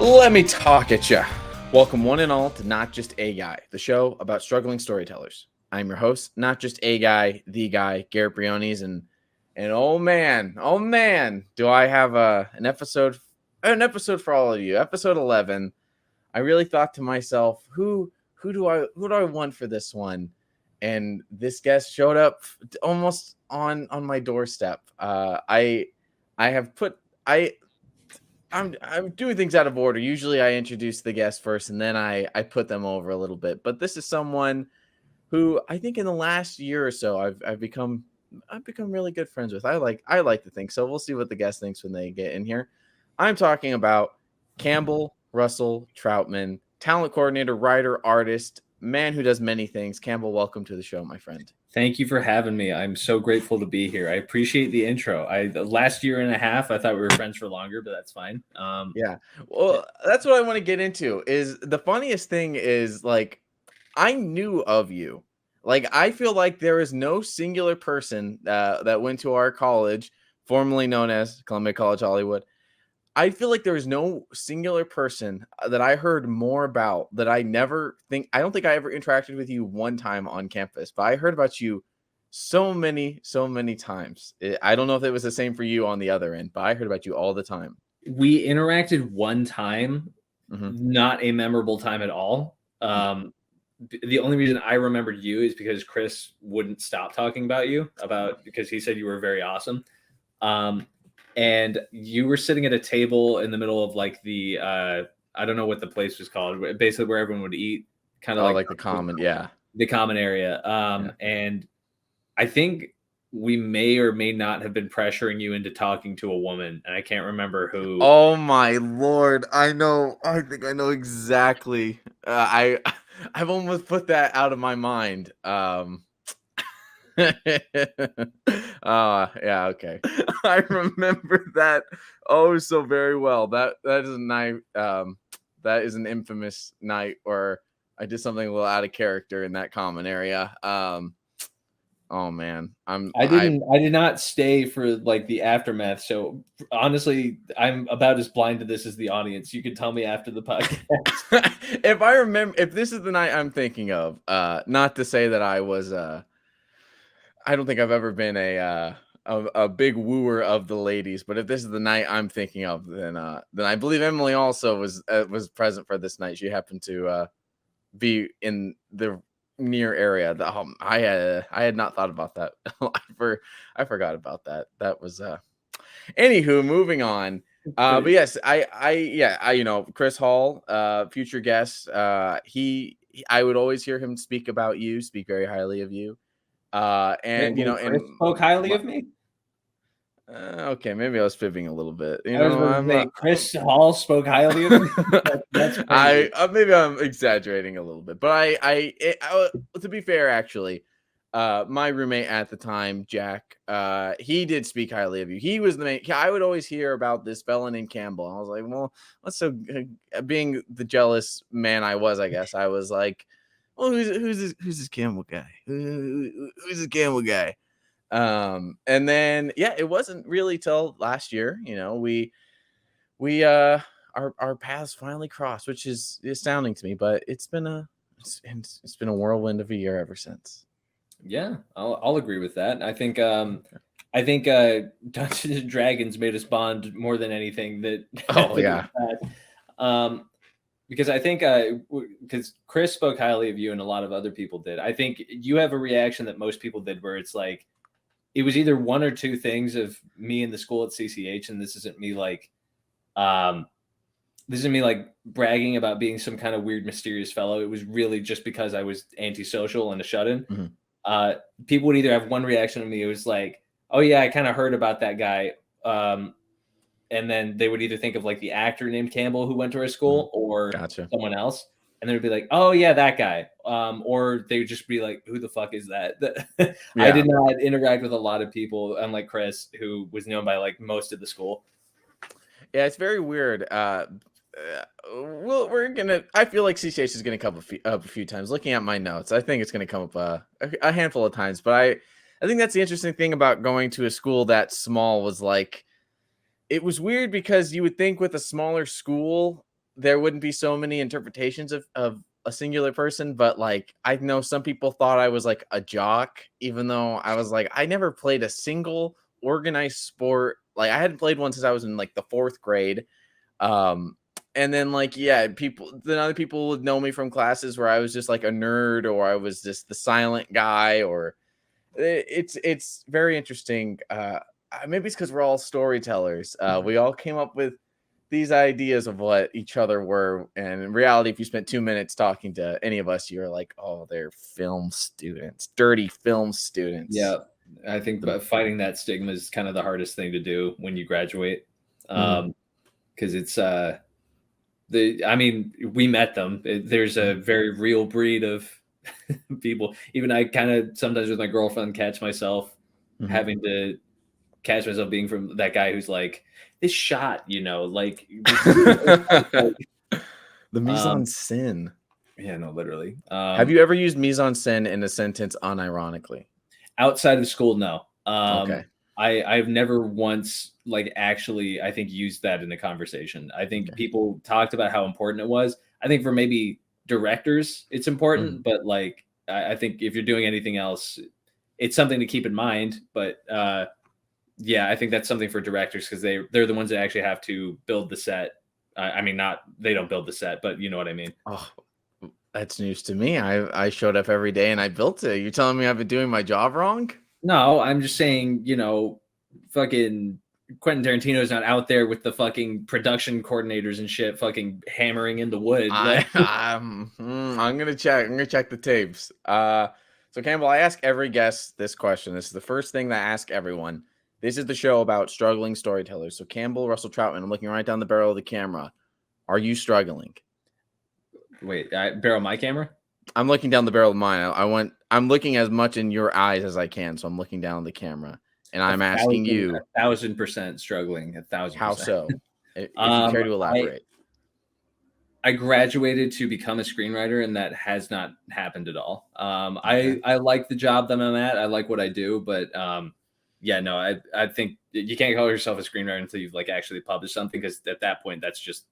Let me talk at ya. Welcome one and all to Not Just A Guy, the show about struggling storytellers. I'm your host, Not Just A Guy, the guy, Garrett Briones, and oh man, do I have an episode for all of you. Episode 11. I really thought to myself, who do I want for this one? And this guest showed up almost on my doorstep. I'm doing things out of order. Usually I introduce the guest first and then I put them over a little bit. But this is someone who I think in the last year or so I've become really good friends with. I like to think so. We'll see what the guest thinks when they get in here. I'm talking about Campbell Russell-Troutman, talent coordinator, writer, artist, man who does many things. Campbell, welcome to the show, my friend. Thank you for having me. I'm so grateful to be here. I appreciate the intro. The last year and a half, I thought we were friends for longer, but that's fine. Yeah. Well, that's what I want to get into. Is the funniest thing is like I knew of you. Like I feel like there is no singular person that went to our college, formerly known as Columbia College Hollywood. I feel like there is no singular person that I heard more about that I don't think I ever interacted with you one time on campus, but I heard about you so many times. I don't know if it was the same for you on the other end, but I heard about you all the time. We interacted one time, not a memorable time at all. The only reason I remembered you is because Chris wouldn't stop talking about you because he said you were very awesome. And you were sitting at a table in the middle of like the I don't know what the place was called, basically where everyone would eat, kind of like the common, the common area. And I think we may or may not have been pressuring you into talking to a woman, and I can't remember who. Oh my Lord, I know. I think I know exactly. I've almost put that out of my mind. Yeah, okay. I remember that so very well. That is a night. That is an infamous night where I did something a little out of character in that common area. Oh man, I did not stay for like the aftermath. So honestly, I'm about as blind to this as the audience. You can tell me after the podcast. If I remember, if this is the night I'm thinking of, not to say that I was, I don't think I've ever been a big wooer of the ladies, but if this is the night I'm thinking of, then I believe Emily also was present for this night. She happened to be in the near area. I had not thought about that. I forgot about that. That was anywho, moving on. But yes, I Chris Hall, future guest. I would always hear him speak about you, speak very highly of you. And Chris spoke highly of me. Okay, maybe I was fibbing a little bit. Chris Hall spoke highly of me. That's crazy. Maybe I'm exaggerating a little bit, but to be fair, actually, my roommate at the time, Jack, he did speak highly of you. He was the main. I would always hear about this fella named Campbell. I was like, well, being the jealous man I was, I guess I was like, well, who's this Campbell guy? Who's this Campbell guy? And then it wasn't really till last year, we our paths finally crossed, which is astounding to me, but it's been a whirlwind of a year ever since. Yeah, I'll agree with that. I think Dungeons and Dragons made us bond more than anything that. Oh yeah. Because I think because Chris spoke highly of you and a lot of other people did. I think you have a reaction that most people did where it's like it was either one or two things of me in the school at CCH, and this isn't me like bragging about being some kind of weird mysterious fellow. It was really just because I was antisocial and a shut-in. People would either have one reaction to me. It was like, oh yeah, I kind of heard about that guy. And then they would either think of like the actor named Campbell who went to our school or someone else. And they would be like, oh yeah, that guy. Or they would just be like, who the fuck is that? I did not interact with a lot of people, unlike Chris, who was known by like most of the school. Yeah, it's very weird. I feel like CCH is gonna come up a few times. Looking at my notes, I think it's gonna come up a handful of times. But I think that's the interesting thing about going to a school that small was like, it was weird because you would think with a smaller school, there wouldn't be so many interpretations of a singular person, but like I know some people thought I was like a jock, even though I was like, I never played a single organized sport. Like I hadn't played one since I was in like the 4th grade. And then like, yeah, then other people would know me from classes where I was just like a nerd, or I was just the silent guy, or it's very interesting. Maybe it's because we're all storytellers. We all came up with these ideas of what each other were, and in reality, if you spent 2 minutes talking to any of us, you're like, oh, they're film students, dirty film students. Yeah, I think fighting that stigma is kind of the hardest thing to do when you graduate, because it's I mean, we met them. There's a very real breed of people. Even I kind of sometimes with my girlfriend catch myself having to catch myself being from that guy who's like, this shot, like the mise en scène. Yeah, no, literally. Have you ever used mise en scène in a sentence unironically? Outside of school, no. Okay. I've never once like actually I think used that in a conversation. I think people talked about how important it was. I think for maybe directors it's important, but like I think if you're doing anything else, it's something to keep in mind. But yeah, I think that's something for directors because they're the ones that actually have to build the set. I mean, not they don't build the set, but you know what I mean. Oh, that's news to me. I showed up every day and I built it. You're telling me I've been doing my job wrong? No, I'm just saying, fucking Quentin Tarantino's not out there with the fucking production coordinators and shit fucking hammering in the wood. I'm gonna check. I'm gonna check the tapes. So Campbell, I ask every guest this question. This is the first thing that I ask everyone. This is the show about struggling storytellers. So Campbell Russell-Troutman, I'm looking right down the barrel of the camera. Are you struggling? Wait, barrel my camera? I'm looking down the barrel of mine. I'm looking as much in your eyes as I can. So I'm looking down the camera and I'm asking you 1,000% struggling. 1,000%. How so? If you care to elaborate. I graduated to become a screenwriter and that has not happened at all. I like the job that I'm at. I like what I do, but yeah, no, I think you can't call yourself a screenwriter until you've like actually published something, because at that point that's just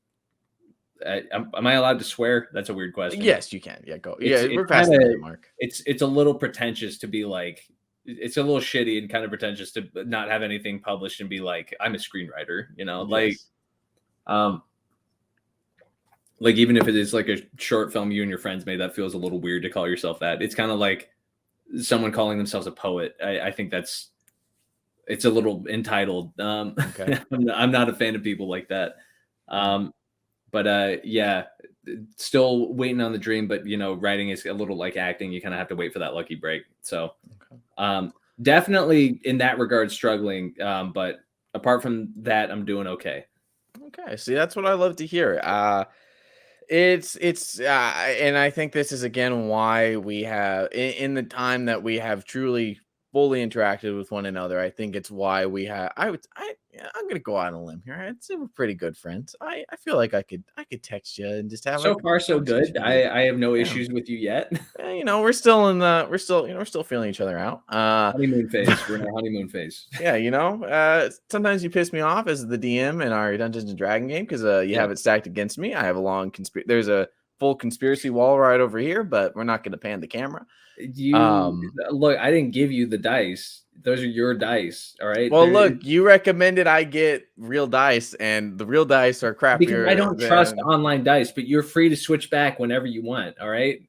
am I allowed to swear? That's a weird question. Yes, you can. Yeah, go. We're past the minute mark. It's a little pretentious to be like, it's a little shitty and kind of pretentious to not have anything published and be like, I'm a screenwriter, like even if it is like a short film you and your friends made, that feels a little weird to call yourself that. It's kind of like someone calling themselves a poet. I think it's a little entitled. Okay. I'm not a fan of people like that. But yeah, still waiting on the dream. But writing is a little like acting. You kind of have to wait for that lucky break. So definitely in that regard struggling. But apart from that, I'm doing okay. Okay, see, that's what I love to hear. It's and I think this is again why we have in the time that we have truly fully interacted with one another. I think it's why we have. I'm gonna go out on a limb here. I'd say we're pretty good friends. I feel like I could text you and just have so far so good. I have no issues with you yet. We're still feeling each other out. Honeymoon phase. We're in our honeymoon phase. Yeah, sometimes you piss me off as the DM in our Dungeons and Dragon game because you have it stacked against me. I have a long there's a full conspiracy wall right over here, but we're not going to pan the camera. Look, I didn't give you the dice. Those are your dice. All right. Well, look, you recommended I get real dice, and the real dice are crappier. Because I don't trust online dice, but you're free to switch back whenever you want. All right.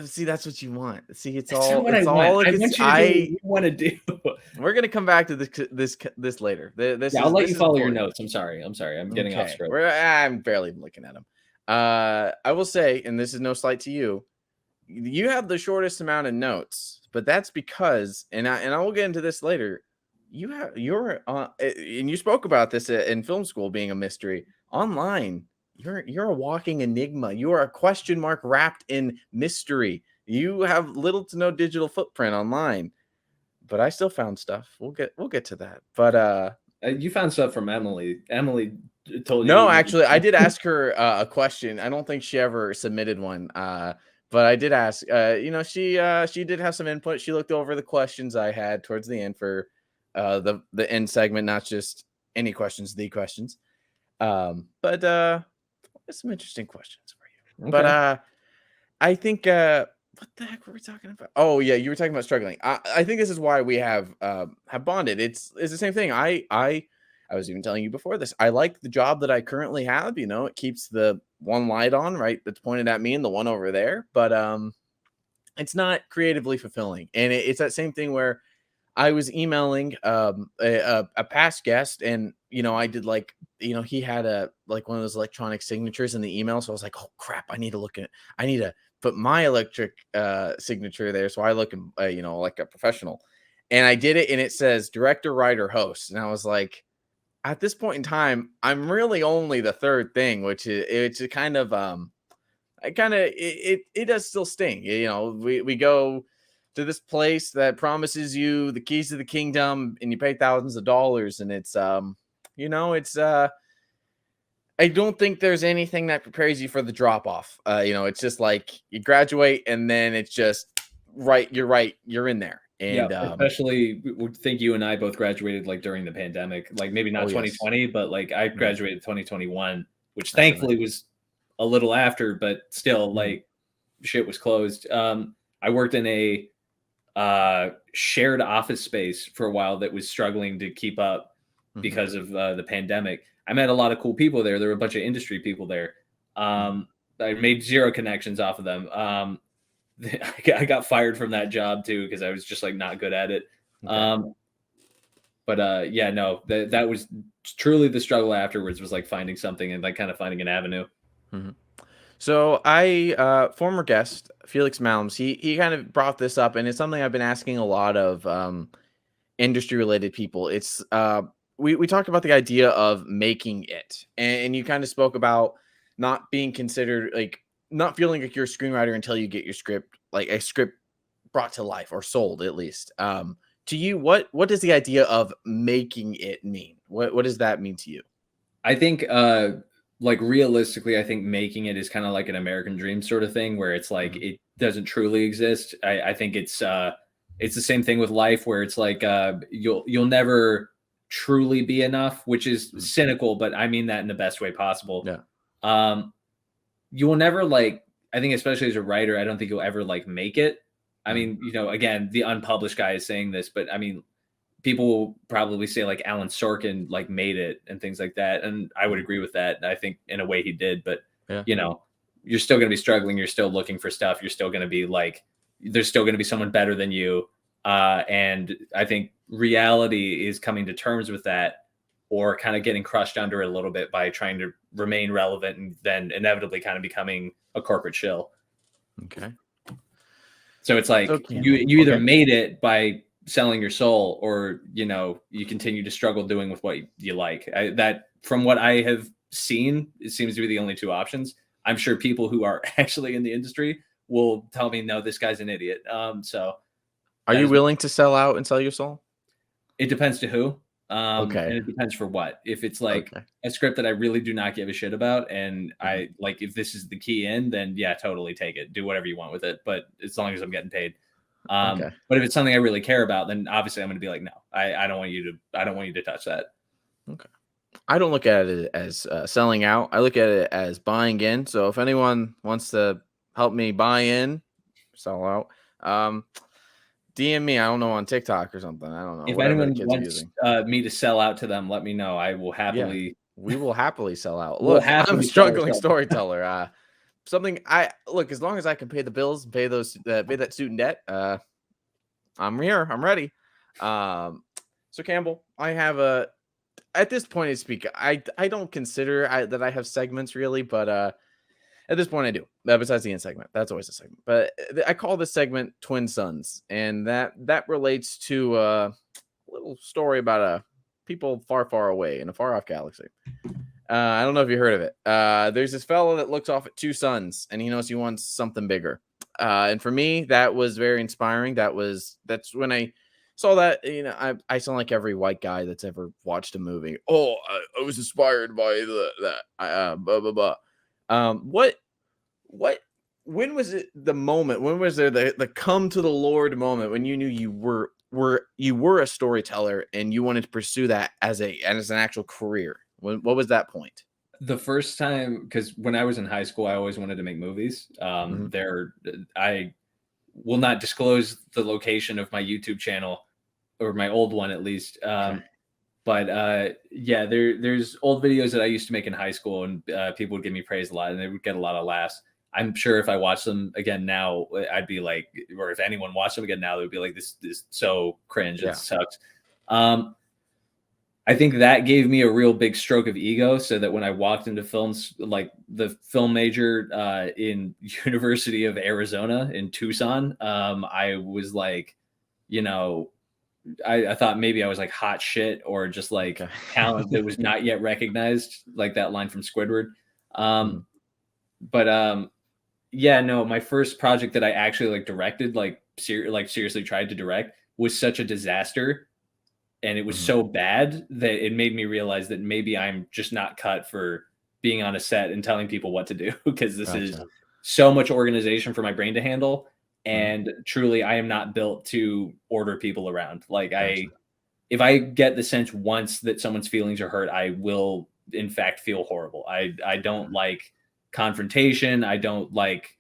See, that's what you want. See, it's that's all. What it's I all. Want. I want you to do what you want to do. We're gonna come back to this later. I'll let you follow your notes. I'm sorry. I'm getting off script. I'm barely even looking at them. I will say, and this is no slight to you, you have the shortest amount of notes, but that's because, and I will get into this later. You're and you spoke about this in film school being a mystery online. You're a walking enigma. You are a question mark wrapped in mystery. You have little to no digital footprint online, but I still found stuff. We'll get to that. But you found stuff from Emily. Emily told you. No, actually, I did ask her a question. I don't think she ever submitted one. But I did ask. She did have some input. She looked over the questions I had towards the end for the end segment, not just any questions, the questions. But There's some interesting questions for you. But Okay. I think what the heck were we talking about? Oh yeah, you were talking about struggling. I think this is why we have bonded. It's the same thing. I was even telling you before this. I like the job that I currently have. You know, it keeps the one light on, right? That's pointed at me and the one over there. But it's not creatively fulfilling. And it's that same thing where I was emailing a past guest, and you know, I did like, you know, he had a like one of those electronic signatures in the email. So I was like, oh crap, I need to look at I need to put my electric signature there. So I look you know, like a professional. And I did it, and it says director, writer, host. And I was like, at this point in time, I'm really only the third thing, which is it's a kind of I kind of it does still sting. You know, we go to this place that promises you the keys to the kingdom, and you pay thousands of dollars, and it's you know, it's I don't think there's anything that prepares you for the drop off. You know, it's just like you graduate, and then it's just right. You're in there, Yeah, and especially would think you and I both graduated like during the pandemic, like maybe not oh yes, 2020, but like I mhm, graduated 2021, which that's right. thankfully was a little after, but still Mhm, like shit was closed. I worked in a shared office space for a while that was struggling to keep up mhm, because of the pandemic. I met a lot of cool people there. There were a bunch of industry people there. mhm. I made zero connections off of them. I got fired from that job too because I was just like not good at it. Okay. Um, but yeah, no, that was truly the struggle afterwards was like finding something and like kind of finding an avenue. Mhm. So I former guest Felix Malms, he kind of brought this up, and it's something I've been asking a lot of industry related people. It's we talked about the idea of making it, and you kind of spoke about not being considered like not feeling like you're a screenwriter until you get your script, like a script brought to life or sold at least. To you, what does the idea of making it mean? What does that mean to you? I think like realistically, I think making it is kind of like an American dream sort of thing where it's like Mhm, it doesn't truly exist. I think it's the same thing with life where it's like you'll never truly be enough, which is mhm. cynical, but I mean that in the best way possible. Yeah. Um, you will never like I think especially as a writer, I don't think you'll ever like make it. I Mhm, mean, you know, again, the unpublished guy is saying this, but I mean, people will probably say like Alan Sorkin like made it and things like that, and I would mhm. agree with that. I think in a way he did, but Yeah. you know, you're still going to be struggling. You're still looking for stuff. You're still going to be like, there's still going to be someone better than you. And I think reality is coming to terms with that, or kind of getting crushed under it a little bit by trying to remain relevant and then inevitably kind of becoming a corporate shill. Okay. So it's So like Campbell. you either Okay. made it by selling your soul, or you know you continue to struggle doing with what you like. That from what I have seen, it seems to be the only two options. I'm sure people who are actually in the industry will tell me, no, this guy's an idiot. So Are that you is willing to sell out and sell your soul? it depends to who, Okay. and it depends for what. If it's like Okay. a script that I really do not give a shit about, and Mhm. I like if this is the key in, then yeah, totally take it. Do whatever you want with it, but as long as I'm getting paid. Okay. But if it's something I really care about, then obviously I'm going to be like, no, I don't want you to, I don't want you to touch that. Okay. I don't look at it as selling out. I look at it as buying in. So if anyone wants to help me buy in, sell out, DM me. I don't know, on TikTok or something. I don't know, If whatever the anyone kids are wants using. me to sell out to them, let me know. Yeah, we will happily sell out. we'll Look, I'm a happily sell struggling ourselves. storyteller. Something I look as long as I can pay the bills and pay those pay that student debt. I'm here. I'm ready. Um, so Campbell, I have a at this point I speak. I don't consider that I have segments really, but at this point I do. Besides the end segment, that's always a segment. But I call this segment "Twin Sons," and that relates to a little story about a people far, far away in a far off galaxy. I don't know if you heard of it. There's this fellow that looks off at two suns, and he knows he wants something bigger. And for me, that was very inspiring. That's when I saw that. You know, I sound like every white guy that's ever watched a movie. Oh, I was inspired by that. Blah blah blah. What what when was it the moment? When was there the come to the Lord moment when you knew you were a storyteller and you wanted to pursue that as an actual career? What was that point? The first time, because when I was in high school, I always wanted to make movies. Mhm. I will not disclose the location of my YouTube channel, or my old one at least. Okay. But yeah, there's old videos that I used to make in high school, and people would give me praise a lot, and they would get a lot of laughs. I'm sure if I watched them again now, I'd be like, or if anyone watched them again now, they would be like, this is so cringe. It Yeah. sucks. Um, I think that gave me a real big stroke of ego, so that when I walked into films, like the film major in University of Arizona in Tucson, I was like, you know, I thought maybe I was like hot shit, or just like Okay. talent that was not yet recognized, like that line from Squidward. Um, Mhm. but yeah, no, my first project that I actually like directed, like seriously tried to direct, was such a disaster, and it was Mhm. so bad that it made me realize that maybe I'm just not cut for being on a set and telling people what to do, because this is Gotcha. so much organization for my brain to handle, Mhm. and truly I am not built to order people around. Like, Gotcha. if I get the sense once that someone's feelings are hurt, I will in fact feel horrible. I don't like confrontation. I don't like,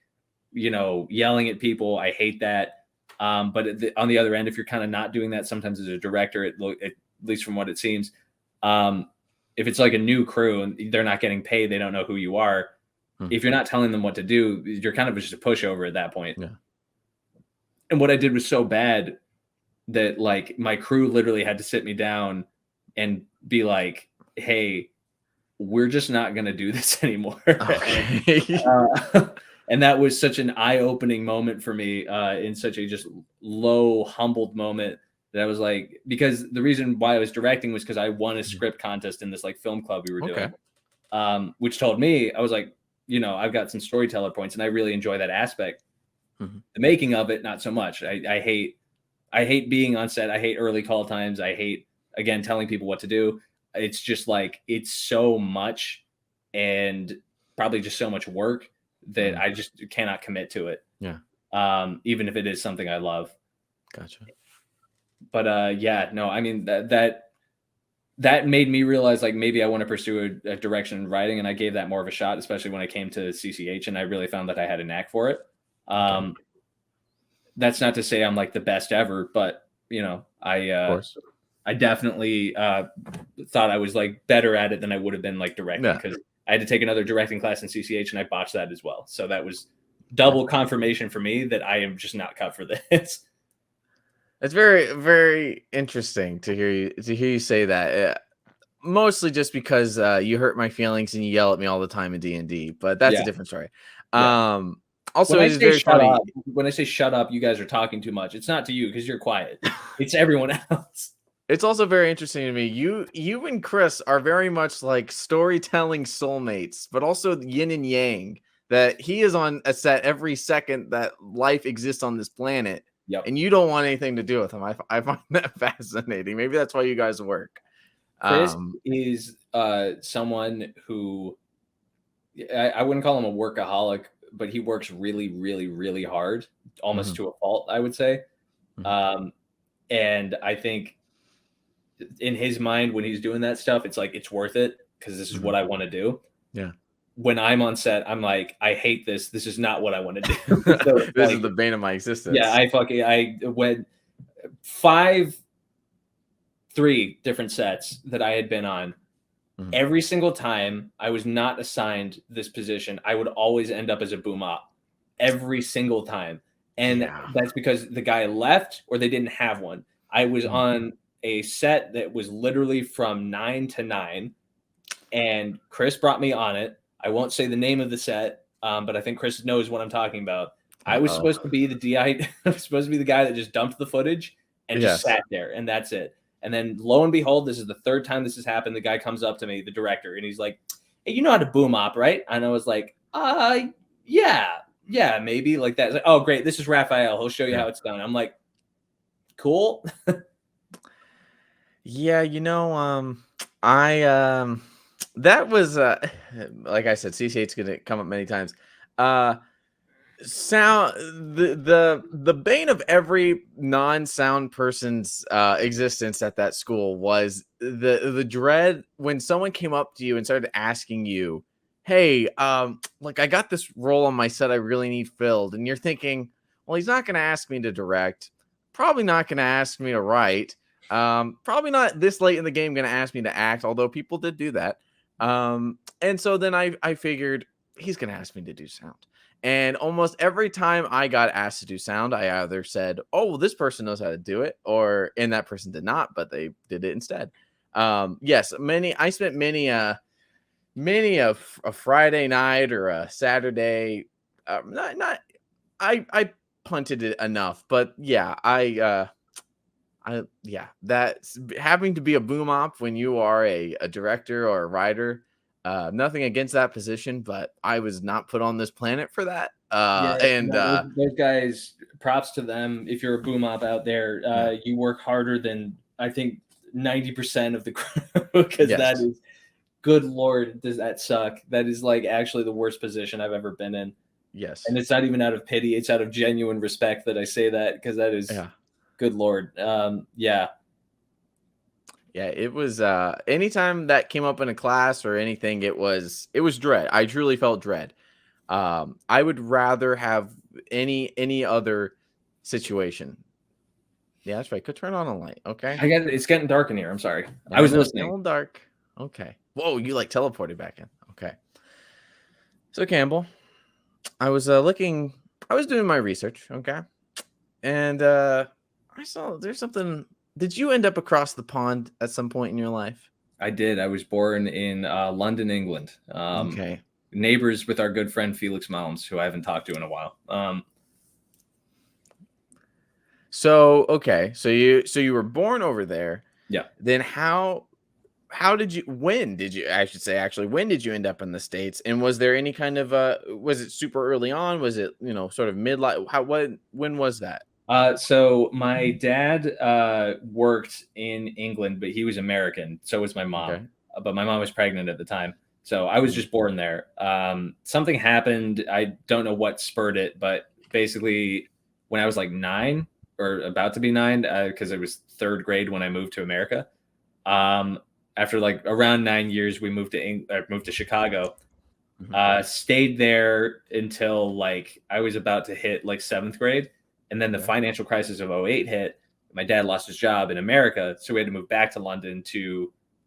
yelling at people. I hate that. But on the other end, if you're kind of not doing that, sometimes as a director, at least from what it seems, um, if it's like a new crew and they're not getting paid, they don't know who you are. Mhm. If you're not telling them what to do, you're kind of just a pushover at that point. Yeah. And what I did was so bad that, like, my crew literally had to sit me down and be like, "Hey, we're just not going to do this anymore." Okay. uh, and that was such an eye-opening moment for me, in such a just low, humbled moment, that I was like, because the reason why I was directing was because I won a Mhm. script contest in this like film club we were Okay. doing, which told me, I was like, I've got some storyteller points, and I really enjoy that aspect. Mhm. The making of it, not so much. I hate being on set. I hate early call times. I hate, again, telling people what to do. It's just like, it's so much, and probably just so much work, that Mhm. I just cannot commit to it. Yeah. Even if it is something I love. Gotcha. But yeah, no, I mean, that made me realize, like, maybe I want to pursue a direction in writing, and I gave that more of a shot, especially when I came to CCH, and I really found that I had a knack for it. Okay. Of Um, that's not to say I'm like the best ever, but course. I definitely thought I was like better at it than I would have been like directing, Yeah. because I had to take another directing class in CCH, and I botched that as well. So that was Okay. double confirmation for me that I am just not cut for this. It's very, very interesting to hear you say that. Mostly just because you hurt my feelings and you yell at me all the time in D&D, but that's a Yeah, different story. yeah. Um, Also, it is very When I say shut up, you guys are talking too much. It's not to you because you're quiet. It's everyone else. it's also very interesting to me. You and Chris are very much like storytelling soulmates, but also yin and yang. That he is on a set every second that life exists on this planet, Yep. and you don't want anything to do with him. I find that fascinating. Maybe that's why you guys work. Chris Um, is someone who, I wouldn't call him a workaholic, but he works really, really, really hard, almost mhm, to a fault, I would say. mhm, Um, and I think in his mind, when he's doing that stuff, it's like, it's worth it because this is mhm. what I want to do. Yeah. When I'm on set, I'm like, I hate this. This is not what I want to do. So it's This is like, the bane of my yeah, existence. I went five, three different sets that I had been on. Mhm. Every single time I was not assigned this position, I would always end up as a boom op every single time. And Yeah. that's because the guy left or they didn't have one. I was Mhm. on a set that was literally from 9 to 9, and Chris brought me on it. I won't say the name of the set, but I think Chris knows what I'm talking about. I was Uh-oh. supposed to be the DI. I was supposed to be the guy that just dumped the footage and just Yes. sat there, and that's it. And then lo and behold, this is the third time this has happened. The guy comes up to me, the director, and he's like, "Hey, you know how to boom op, right?" And I was like, yeah, yeah, maybe like that." He's like, "Oh, great. This is Raphael. He'll show you Yeah. how it's done." I'm like, "Cool." Yeah, I that was like I said, CCH is gonna come up many times. Uh sound the bane of every non-sound person's existence at that school was the dread when someone came up to you and started asking you, hey, like I got this role on my set I really need filled, and you're thinking, well, he's not going to ask me to direct, probably not going to ask me to write, probably not this late in the game going to ask me to act, although people did do that. And so then I figured he's going to ask me to do sound. And almost every time I got asked to do sound, I either said, "Oh, well, this person knows how to do it," and that person did not, but they did it instead. Yes, I spent a Friday night or a Saturday. Not I punted it enough, but yeah, that's having to be a boom op when you are a director or a writer. Nothing against that position, but I was not put on this planet for that. Yeah, And no, those guys, props to them. If you're a boom op out there, yeah, you work harder than I think 90% of the crew, because that yes, is, good Lord, does that suck? That is like actually the worst position I've ever been in. yes, And it's not even out of pity, it's out of genuine respect that I say that, because that is, yeah, good Lord. Yeah. yeah. It was anytime that came up in a class or anything, it was dread. I truly felt dread. I would rather have any other situation. Yeah, that's right. Could turn on a light. Okay. I get it. It's getting dark in here. I'm sorry. Yeah, I I was know it's getting a listening. little dark. Okay. Whoa, you like teleported back in. Okay. So Campbell, I was looking. I was doing my research. Okay, and I saw there's something. Did you end up across the pond at some point in your life? I did. I was born in London, England. Okay. Neighbors with our good friend Felix Mounds, who I haven't talked to in a while. So okay, so you were born over there. Yeah. Then how did you when did you I should say actually when did you end up in the States? And was there any kind of was it super early on? Was it, sort of midlife? When was that? So my dad worked in England, but he was American. So was my mom. Okay. But my mom was pregnant at the time. So I was Mhm. just born there. Something happened. I don't know what spurred it, but basically, when I was like 9 or about to be 9, because it was third grade when I moved to America. Um, After like around 9 years, we moved to Chicago. Mhm. Stayed there until like I was about to hit like seventh grade. And then the Okay. financial crisis of '08 hit. My dad lost his job in America. So we had to move back to London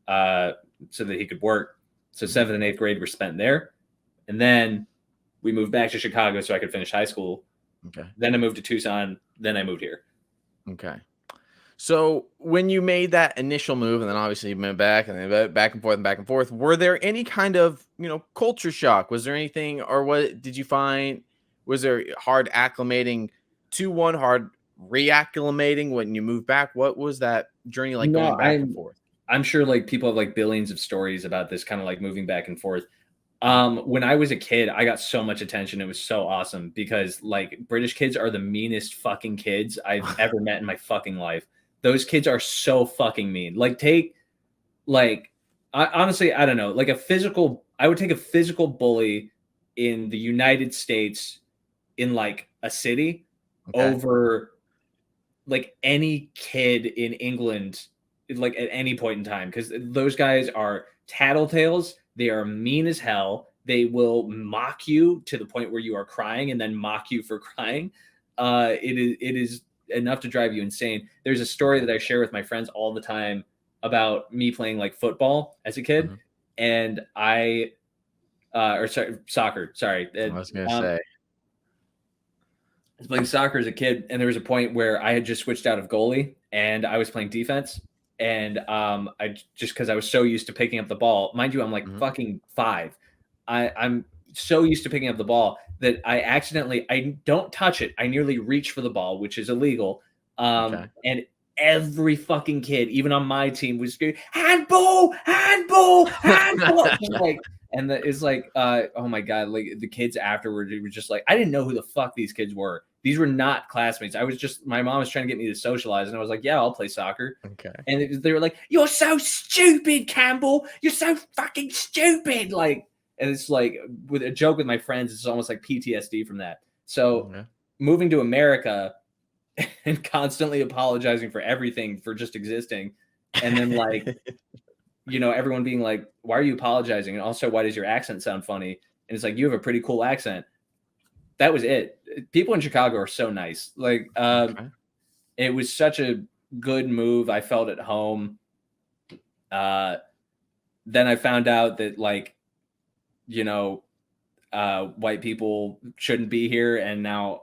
uh, so that he could work. So Mhm. seventh and eighth grade were spent there. And then we moved back to Chicago so I could finish high school. Okay. Then I moved to Tucson. Then I moved here. Okay. So when you made that initial move, and then obviously you went back and then back and forth and back and forth, were there any kind of culture shock? Was there anything, or what did you find? Was there hard acclimating to one, hard reacclimating when you moved back? What was that journey like No, going back and forth? I'm sure like people have like billions of stories about this kind of like moving back and forth. Mhm. When I was a kid, I got so much attention. It was so awesome because like British kids are the meanest fucking kids I've ever met in my fucking life. Those kids are so fucking mean. Like take like honestly, I don't know. Like I would take a physical bully in the United States in like a city Okay. over like any kid in England, like at any point in time, because those guys are tattletales. They are mean as hell. They will mock you to the point where you are crying and then mock you for crying. It is enough to drive you insane. There's a story Okay. that I share with my friends all the time about me playing like football as a kid, Mhm. and I or sorry, soccer. Sorry, I was gonna um, say. was playing soccer as a kid, and there was a point where I had just switched out of goalie and I was playing defense. And I just because I was so used to picking up the ball, mind you, I'm like Mhm. fucking 5. I'm so used to picking up the ball that I don't touch it. I nearly reach for the ball, which is illegal. Okay. And every fucking kid, even on my team, was screaming, handball, handball, handball. And it's like, oh my god, like the kids afterward, it was just like I didn't know who the fuck these kids were. These were not classmates. I was just my mom was trying to get me to socialize, and I was like, yeah, I'll play soccer. Okay. And they were like, "You're so stupid, Campbell. You're so fucking stupid." Like, and it's like with a joke with my friends, it's almost like PTSD from that. So Okay. moving to America and constantly apologizing for everything for just existing, and then like everyone being like, "Why are you apologizing?" And also, "Why does your accent sound funny?" And it's like, "You have a pretty cool accent." That was it. People in Chicago are so nice. Like, Okay. it was such a good move. I felt at home. Uh, then I found out that like, you know, white people shouldn't be here, and now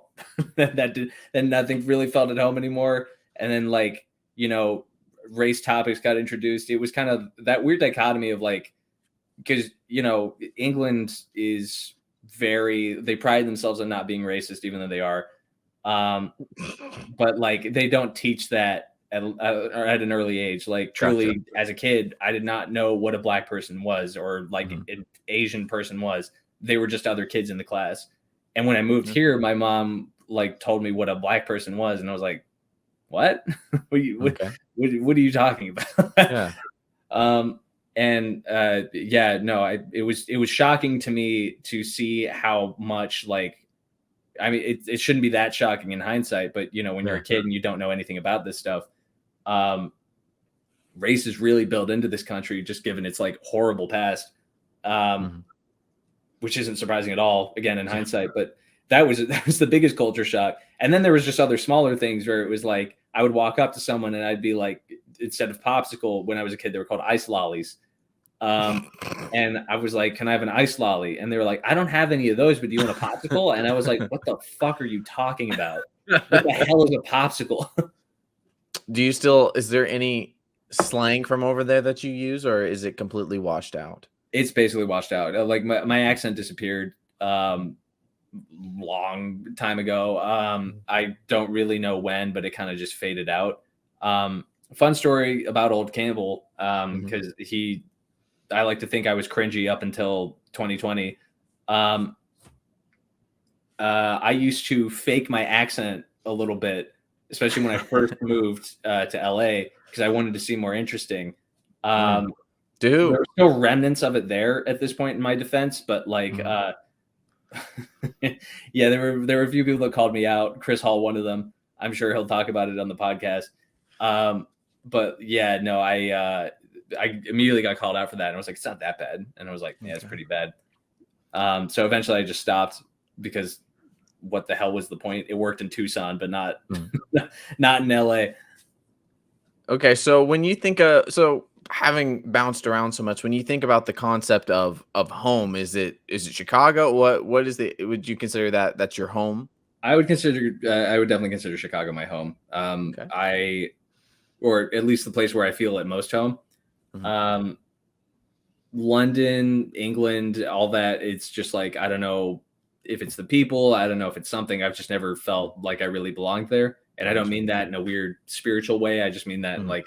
then nothing really felt at home anymore. And then like, you know, race topics got introduced. It was kind of that weird dichotomy of like, because England is they pride themselves on not being racist, even though they are. But like they don't teach that at an early age. Like Gotcha. truly, as a kid, I did not know what a black person was or like Mhm. an Asian person was. They were just other kids in the class. And when I moved Mhm. here, my mom like told me what a black person was, and I was like, "What? what, are you, Okay. what are you talking about?" Yeah. um, and yeah, no, it was shocking to me to see how much like I mean, it shouldn't be that shocking in hindsight, but when you're a Yeah. kid and you don't know anything about this stuff, um, race is really built into this country, just given its like horrible past, um, Mhm. which isn't surprising at all. Again, in hindsight, but that was the biggest culture shock. And then there was just other smaller things where it was like I would walk up to someone and I'd be like, instead of popsicle, when I was a kid, they were called ice lollies. Um, and I was like, "Can I have an ice lolly?" And they were like, "I don't have any of those, but do you want a popsicle?" And I was like, "What the fuck are you talking about? What the hell is a popsicle?" Is there any slang from over there that you use, or is it completely washed out? It's basically washed out. Like my accent disappeared long time ago. Mhm. I don't really know when, but it kind of just faded out. Fun story about old Campbell, Mhm. because I like to think I was cringy up until 2020. Um, I used to fake my accent a little bit, especially when I first moved to LA because I wanted to seem more interesting. Mm. Um, there Dude. are still remnants of it there at this point in my defense, but like, Mhm. yeah, there were a few people that called me out. Chris Hall, one of them. I'm sure he'll talk about it on the podcast. Um, but yeah, no, I immediately got called out for that, and I was like, it's not that bad, and I was like, yeah, it's Okay. pretty bad. So eventually, I just stopped because what the hell was the point? It worked in Tucson, but not Mm. not in LA. Okay, so when you think having bounced around so much, when you think about the concept of home, is it Chicago? What is the would you consider that's your home? I would definitely consider Chicago my home. Okay. Or at least the place where I feel at most home. Mhm. Um, London, England, all that. It's just like I don't know if it's the people. I don't know if it's something. I've just never Mm. felt like I really belonged there, and I don't Gotcha. mean that in a weird spiritual way. I just mean that in Mhm. like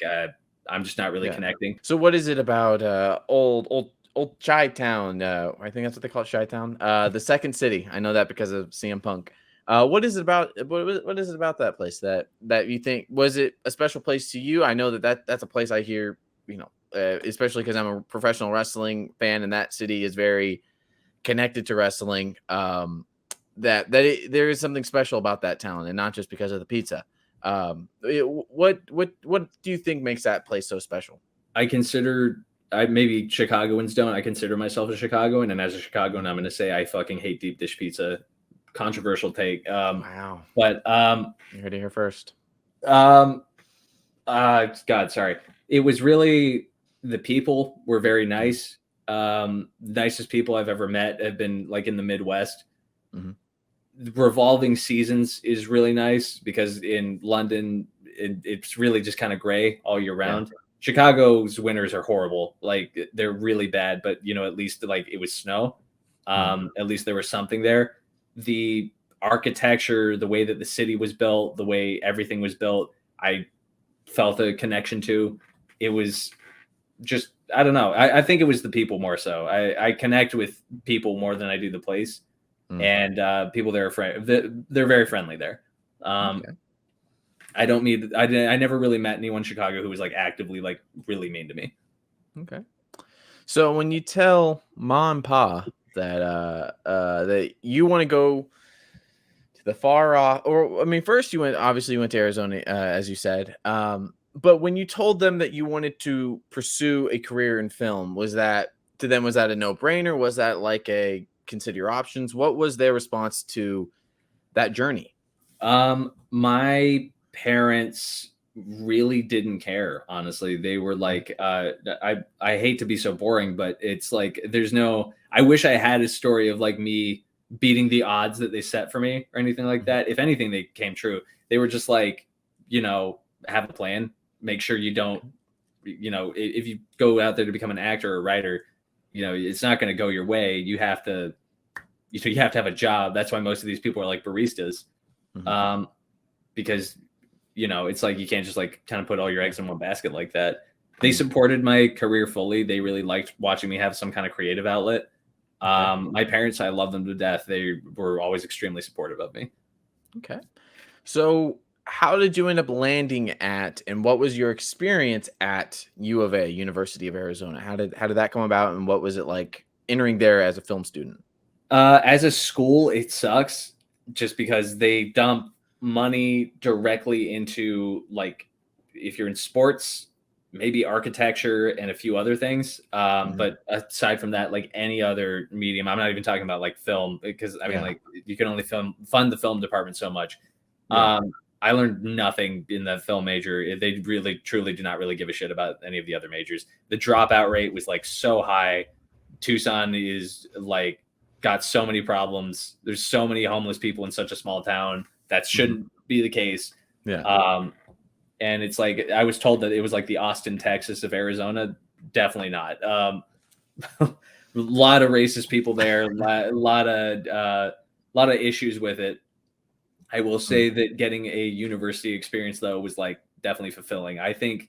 I'm just not really Yeah. connecting. So what is it about old Chi Town? I think that's what they call it, Chi Town. The second city. I know that because of CM Punk. What is it about? What is it about that place that you think was it a special place to you? I know that's a place I hear. Especially because I'm a professional wrestling fan, and that city is very connected to wrestling. There is something special about that town, and not just because of the pizza. What do you think makes that place so special? I consider I maybe Chicagoans don't. I consider myself a Chicagoan, and as a Chicagoan, I'm going to say I fucking hate deep dish pizza. Controversial take, Wow, but you heard it here first. um, God, sorry. It was really the people were very Mhm. nice. Nicest people I've ever met have been like in the Midwest. Mhm. Revolving seasons is really nice because in London it's really just kind of gray all year Yeah. round. Chicago's winters are horrible, like they're really bad. But at least like it was snow. Mhm. At least there was something there. The architecture, the way that the city was built, the way everything was built, I felt a connection to. It was just I don't know. I think it was the people more so. I connect with people more than I do the place, Mm. and people there are they're very friendly there. Um, Okay. I don't mean I never really met anyone in Chicago who was like actively like really mean to me. Okay. So when you tell mom and pa that that you want to go to the far off, or I mean, first you went to Arizona, as you said. But when you told them that you wanted to pursue a career in film, was that to them, was that a no-brainer? Was that like a consider your options? What was their response to that journey? My parents really didn't care, honestly. They were like, I hate to be so boring, but it's like there's no I wish I had a story of like me beating the odds that they set for me or anything like Mhm. that. If anything, they came true. They were just like, have a plan, make sure you don't, if you go out there to become an actor or writer, it's not going to go your way. You have to have a job. That's why most of these people are like baristas. Mhm. Um, because it's like you can't just like kind of put all your eggs in one basket like that. They Mhm. supported my career fully. They really liked watching me have some kind of creative outlet. Okay. My parents, I love them to death. They were always extremely supportive of me. Okay. So, how did you end up landing at, and what was your experience at U of A, University of Arizona? How did that come about, and what was it like entering there as a film student? As a school, it sucks just because they dump money directly into like if you're in sports, maybe architecture and a few other things. Mhm. But aside from that, like any other medium, I'm not even talking about like film because I mean Yeah. like you can only fund the film department so much. Yeah. I learned nothing in the film major. They really truly do not really give a shit about any of the other majors. The dropout rate was like so high. Tucson is like got so many problems. There's so many homeless people in such a small town. That Mhm. shouldn't be the case. Yeah. Um, and it's like I was told that it was like the Austin, Texas of Arizona. Definitely not. A lot of racist people there. Lot of issues with it. I will Mm. say that getting a university experience though was like definitely fulfilling. I think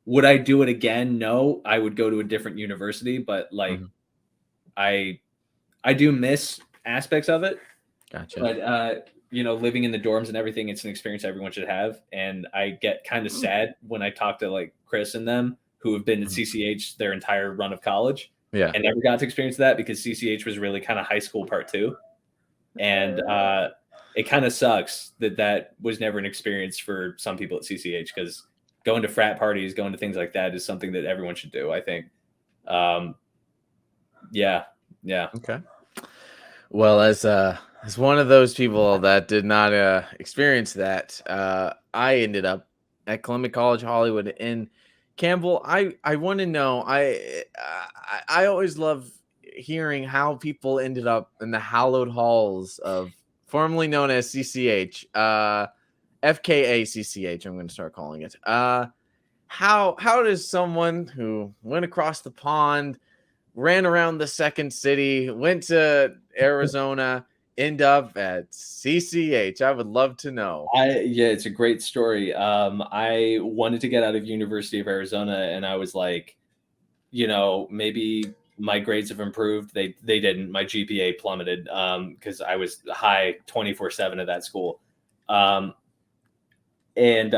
would I do it again? No, I would go to a different university, but like Mhm. I I do miss aspects of it, Gotcha. but living in the dorms and everything, it's an experience everyone should have. And I get kind of Mm. sad when I talk to like Chris and them who have been at Mhm. CCH their entire run of college Yeah. and never got to experience that because CCH was really kind of high school part two. And it kind of sucks that that was never an experience for some people at CCH because going to frat parties, going to things like that is something that everyone should do, I think. Um, yeah, yeah. Okay. Well, as one of those people that did not experience that, I ended up at Columbia College Hollywood. And Campbell, I want to know. I always love hearing how people ended up in the hallowed halls of formerly known as CCH, FKA CCH. I'm going to start calling it. How does someone who went across the pond, ran around the second city, went to Arizona, end up at CCH? I would love to know. Yeah, it's a great story. I wanted to get out of University of Arizona, and I was like, maybe my grades have improved. They didn't. My GPA plummeted because I was high 24/7 at that school. Um, and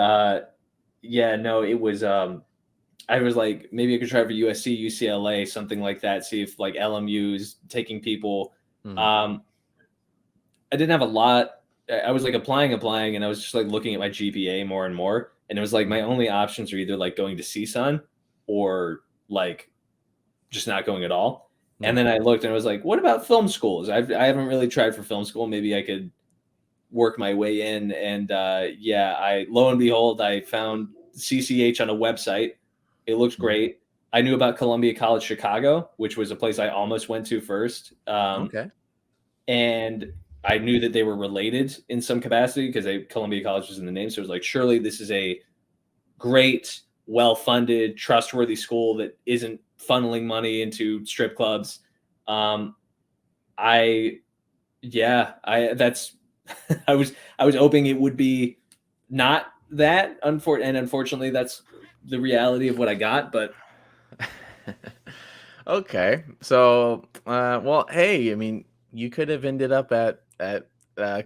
yeah, no, it was. I was like, maybe I could try for USC, UCLA, something like that. See if like LMU's taking people. Mhm. Um, I didn't have a lot. I was like applying, and I was just like looking at my GPA more and more. And it was like my Mhm. only options are either like going to CSUN or like just not going at all. And Yeah. then I looked and I was like, what about film schools? I haven't really tried for film school. Maybe I could work my way in. And yeah, I lo and behold, I found CCH on a website. It looked Mhm. great. I knew about Columbia College Chicago, which was a place I almost went to first. Okay. And I knew that they were related in some capacity because Columbia College was in the name. So it was like, surely this is a great, well-funded, trustworthy school that isn't funneling money into strip clubs. Um, I yeah, I that's I was hoping it would be not that and unfortunately that's the reality of what I got, but Okay. So, well, hey, I mean, you could have ended up at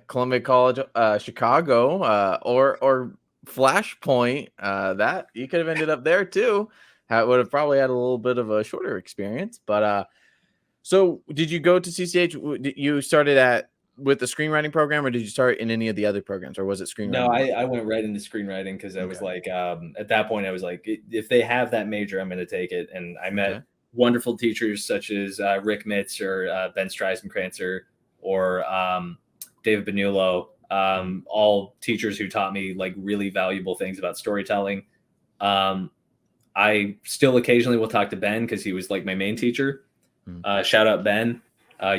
Columbia College, Chicago, or Flashpoint. That you could have ended up there too. Would have probably had a little bit of a shorter experience, but so did you go to CCH? You started at with the screenwriting program, or did you start in any of the other programs, or was it No, screenwriting? I went right into screenwriting because I was Okay. like, at that point, I was like, if they have that major, I'm going to take it. And I Okay. met wonderful teachers such as Rick Mitz or Ben Streisenkranzer or David Benulo, all teachers who taught me like really valuable things about storytelling. Um, I still occasionally will talk to Ben because he was like my main teacher. Mm. Shout out Ben,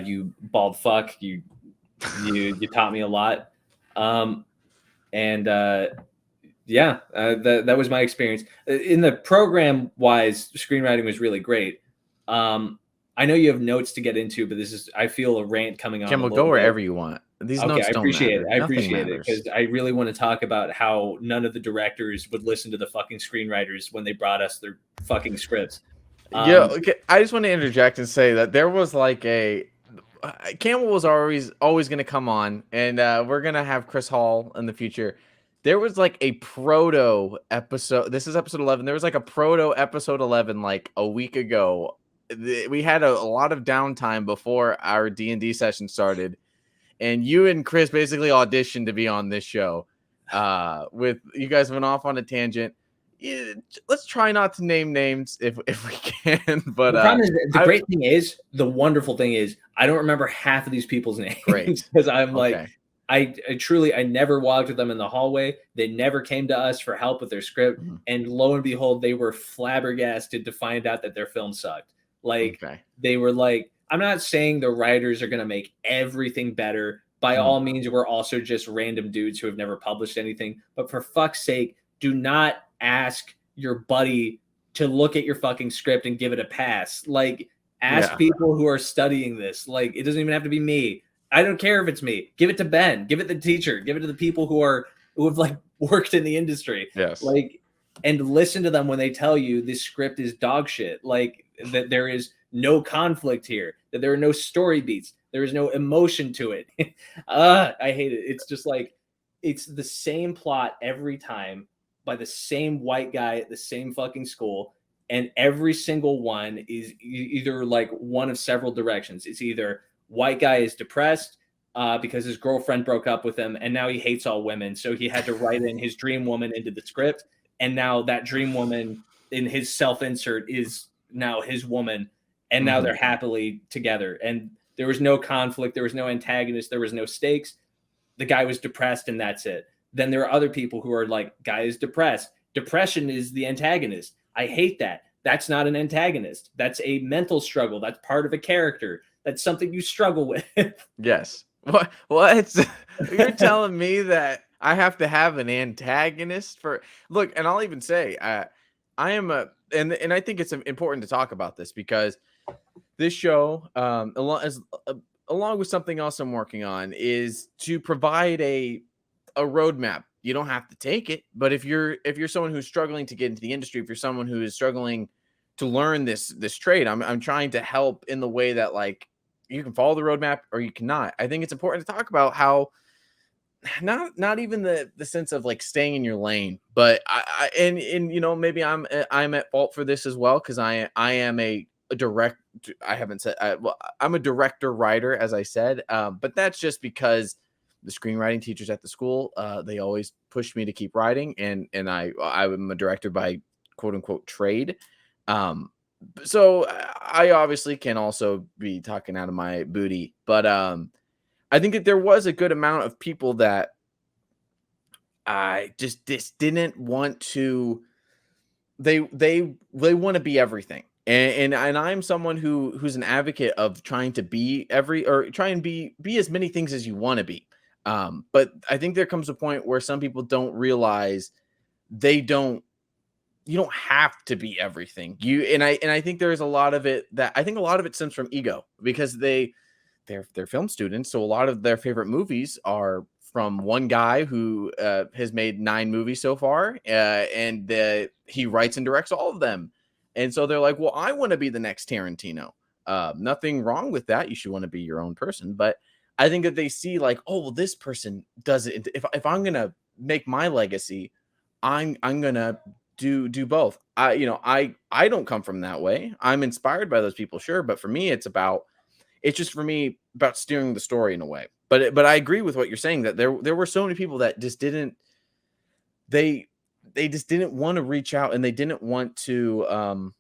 you bald fuck, you taught me a lot. Um, and yeah, that was my experience in the program wise. Screenwriting was really great. I know you have notes to get into, but this is, I feel, a rant coming on a Campbell, go little bit. wherever you want. These Okay, notes I don't appreciate it. matter. I Nothing appreciate it matters. because I really want to talk about how none of the directors would listen to the fucking screenwriters when they brought us their fucking scripts. Yeah, Um, okay. I just want to interject and say that there was like Campbell was always going to come on, and we're going to have Chris Hall in the future. There was like a proto episode. This is episode 11. There was like a proto episode 11 like a week ago. We had a lot of downtime before our D&D session started, and you and Chris basically auditioned to be on this show. With you guys went off on a tangent. Yeah, let's try not to name names if we can. But the problem is, the I great thing is, the wonderful thing is, I don't remember half of these people's names great. because I'm like, Okay. I truly, I never walked with them in the hallway. They never came to us for help with their script. Mhm. And lo and behold, they were flabbergasted to find out that their film sucked. Like, Okay. they were like, I'm not saying the writers are going to make everything better. By all means, we're also just random dudes who have never published anything. But for fuck's sake, do not ask your buddy to look at your fucking script and give it a pass. Like, ask Yeah. people who are studying this. Like, it doesn't even have to be me. I don't care if it's me. Give it to Ben. Give it to the teacher. Give it to the people who have like worked in the industry. Yes. Like, and listen to them when they tell you this script is dog shit. Like, that there is no conflict here. That there are no story beats. There is no emotion to it. I hate it. It's just like, it's the same plot every time by the same white guy at the same fucking school. And every single one is either like one of several directions. It's either white guy is depressed because his girlfriend broke up with him and now he hates all women. So he had to write in his dream woman into the script. And now that dream woman in his self-insert is now his woman. And now they're happily together. And there was no conflict. There was no antagonist. There was no stakes. The guy was depressed and that's it. Then there are other people who are like, guy is depressed. Depression is the antagonist. I hate that. That's not an antagonist. That's a mental struggle. That's part of a character. That's something you struggle with. Yes. What? You're telling me that I have to have an antagonist for look, and I'll even say I am and I think it's important to talk about this because this show, along with something else I'm working on, is to provide a roadmap. You don't have to take it, but if you're someone who's struggling to get into the industry, if you're someone who is struggling to learn this trade, I'm trying to help in the way that like you can follow the roadmap or you cannot. I think it's important to talk about how not even the sense of like staying in your lane, but and you know maybe I'm at fault for this as well because I am a direct. I haven't said well, I'm a director writer as I said, but that's just because the screenwriting teachers at the school they always pushed me to keep writing, and I'm a director by quote unquote trade. So I obviously can also be talking out of my booty, but I think that there was a good amount of people that I just didn't want to. They want to be everything, and I'm someone who's an advocate of trying to be try and be as many things as you want to be. But I think there comes a point where some people don't realize they don't. You don't have to be everything. I think there's a lot of it that I think a lot of it stems from ego because they're film students, so a lot of their favorite movies are from one guy who has made 9 movies so far, and he writes and directs all of them. And so they're like, "Well, I want to be the next Tarantino." Nothing wrong with that. You should want to be your own person, but I think that they see like, "Oh, well, this person does it. If I'm gonna make my legacy, I'm gonna do both." I don't come from that way. I'm inspired by those people, sure, but for me, it's just for me about steering the story in a way. but I agree with what you're saying, that there were so many people that just didn't they just didn't want to reach out, and they didn't want to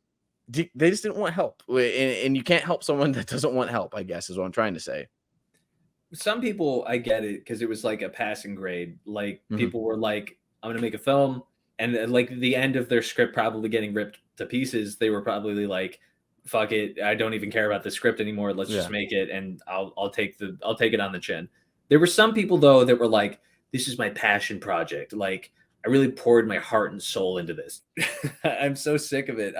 they just didn't want help. And you can't help someone that doesn't want help, I guess is what I'm trying to say. Some people, I get it, because it was like a passing grade. Like Mhm. people were like, I'm gonna make a film, and like the end of their script probably getting ripped to pieces, they were probably like, fuck it, I don't even care about the script anymore. Let's just Yeah. make it, and I'll take it on the chin. There were some people though that were like, this is my passion project. Like I really poured my heart and soul into this. I'm so sick of it.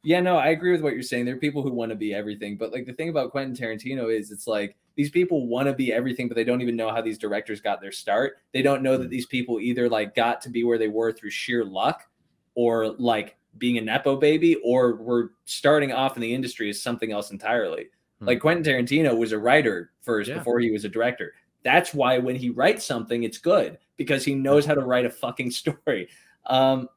Yeah, no, I agree with what you're saying. There are people who want to be everything, but like the thing about Quentin Tarantino is it's like these people want to be everything, but they don't even know how these directors got their start. They don't know that Mhm. these people either like got to be where they were through sheer luck, or like being a nepo baby, or were starting off in the industry as something else entirely. Like Mhm. Quentin Tarantino was a writer first Yeah. before he was a director. That's why when he writes something, it's good because he Yeah. knows how to write a fucking story. Um,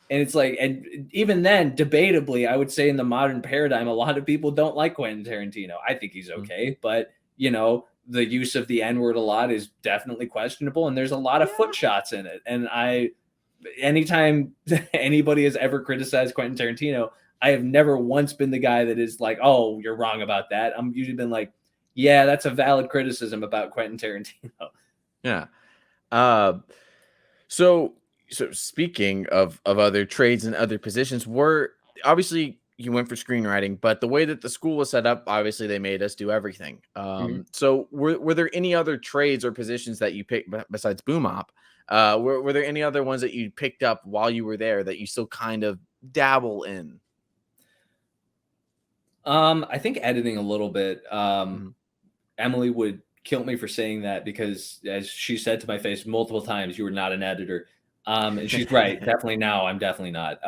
and it's like, and even then, debatably, I would say in the modern paradigm, a lot of people don't like Quentin Tarantino. I think he's Mhm. okay, but the use of the N word a lot is definitely questionable, and there's a lot of foot Yeah. shots in it. And anytime anybody has ever criticized Quentin Tarantino, I have never once been the guy that is like, "Oh, you're wrong about that." I'm usually been like, "Yeah, that's a valid criticism about Quentin Tarantino." Yeah. Uh, so speaking of other trades and other positions, were obviously you went for screenwriting, but the way that the school was set up, obviously they made us do everything. Mhm. So were there any other trades or positions that you picked besides boom op? Were there any other ones that you picked up while you were there that you still kind of dabble in? I think editing a little bit. Mhm. Emily would kill me for saying that because, as she said to my face multiple times, "You were not an editor," and she's right. Definitely now, I'm definitely not,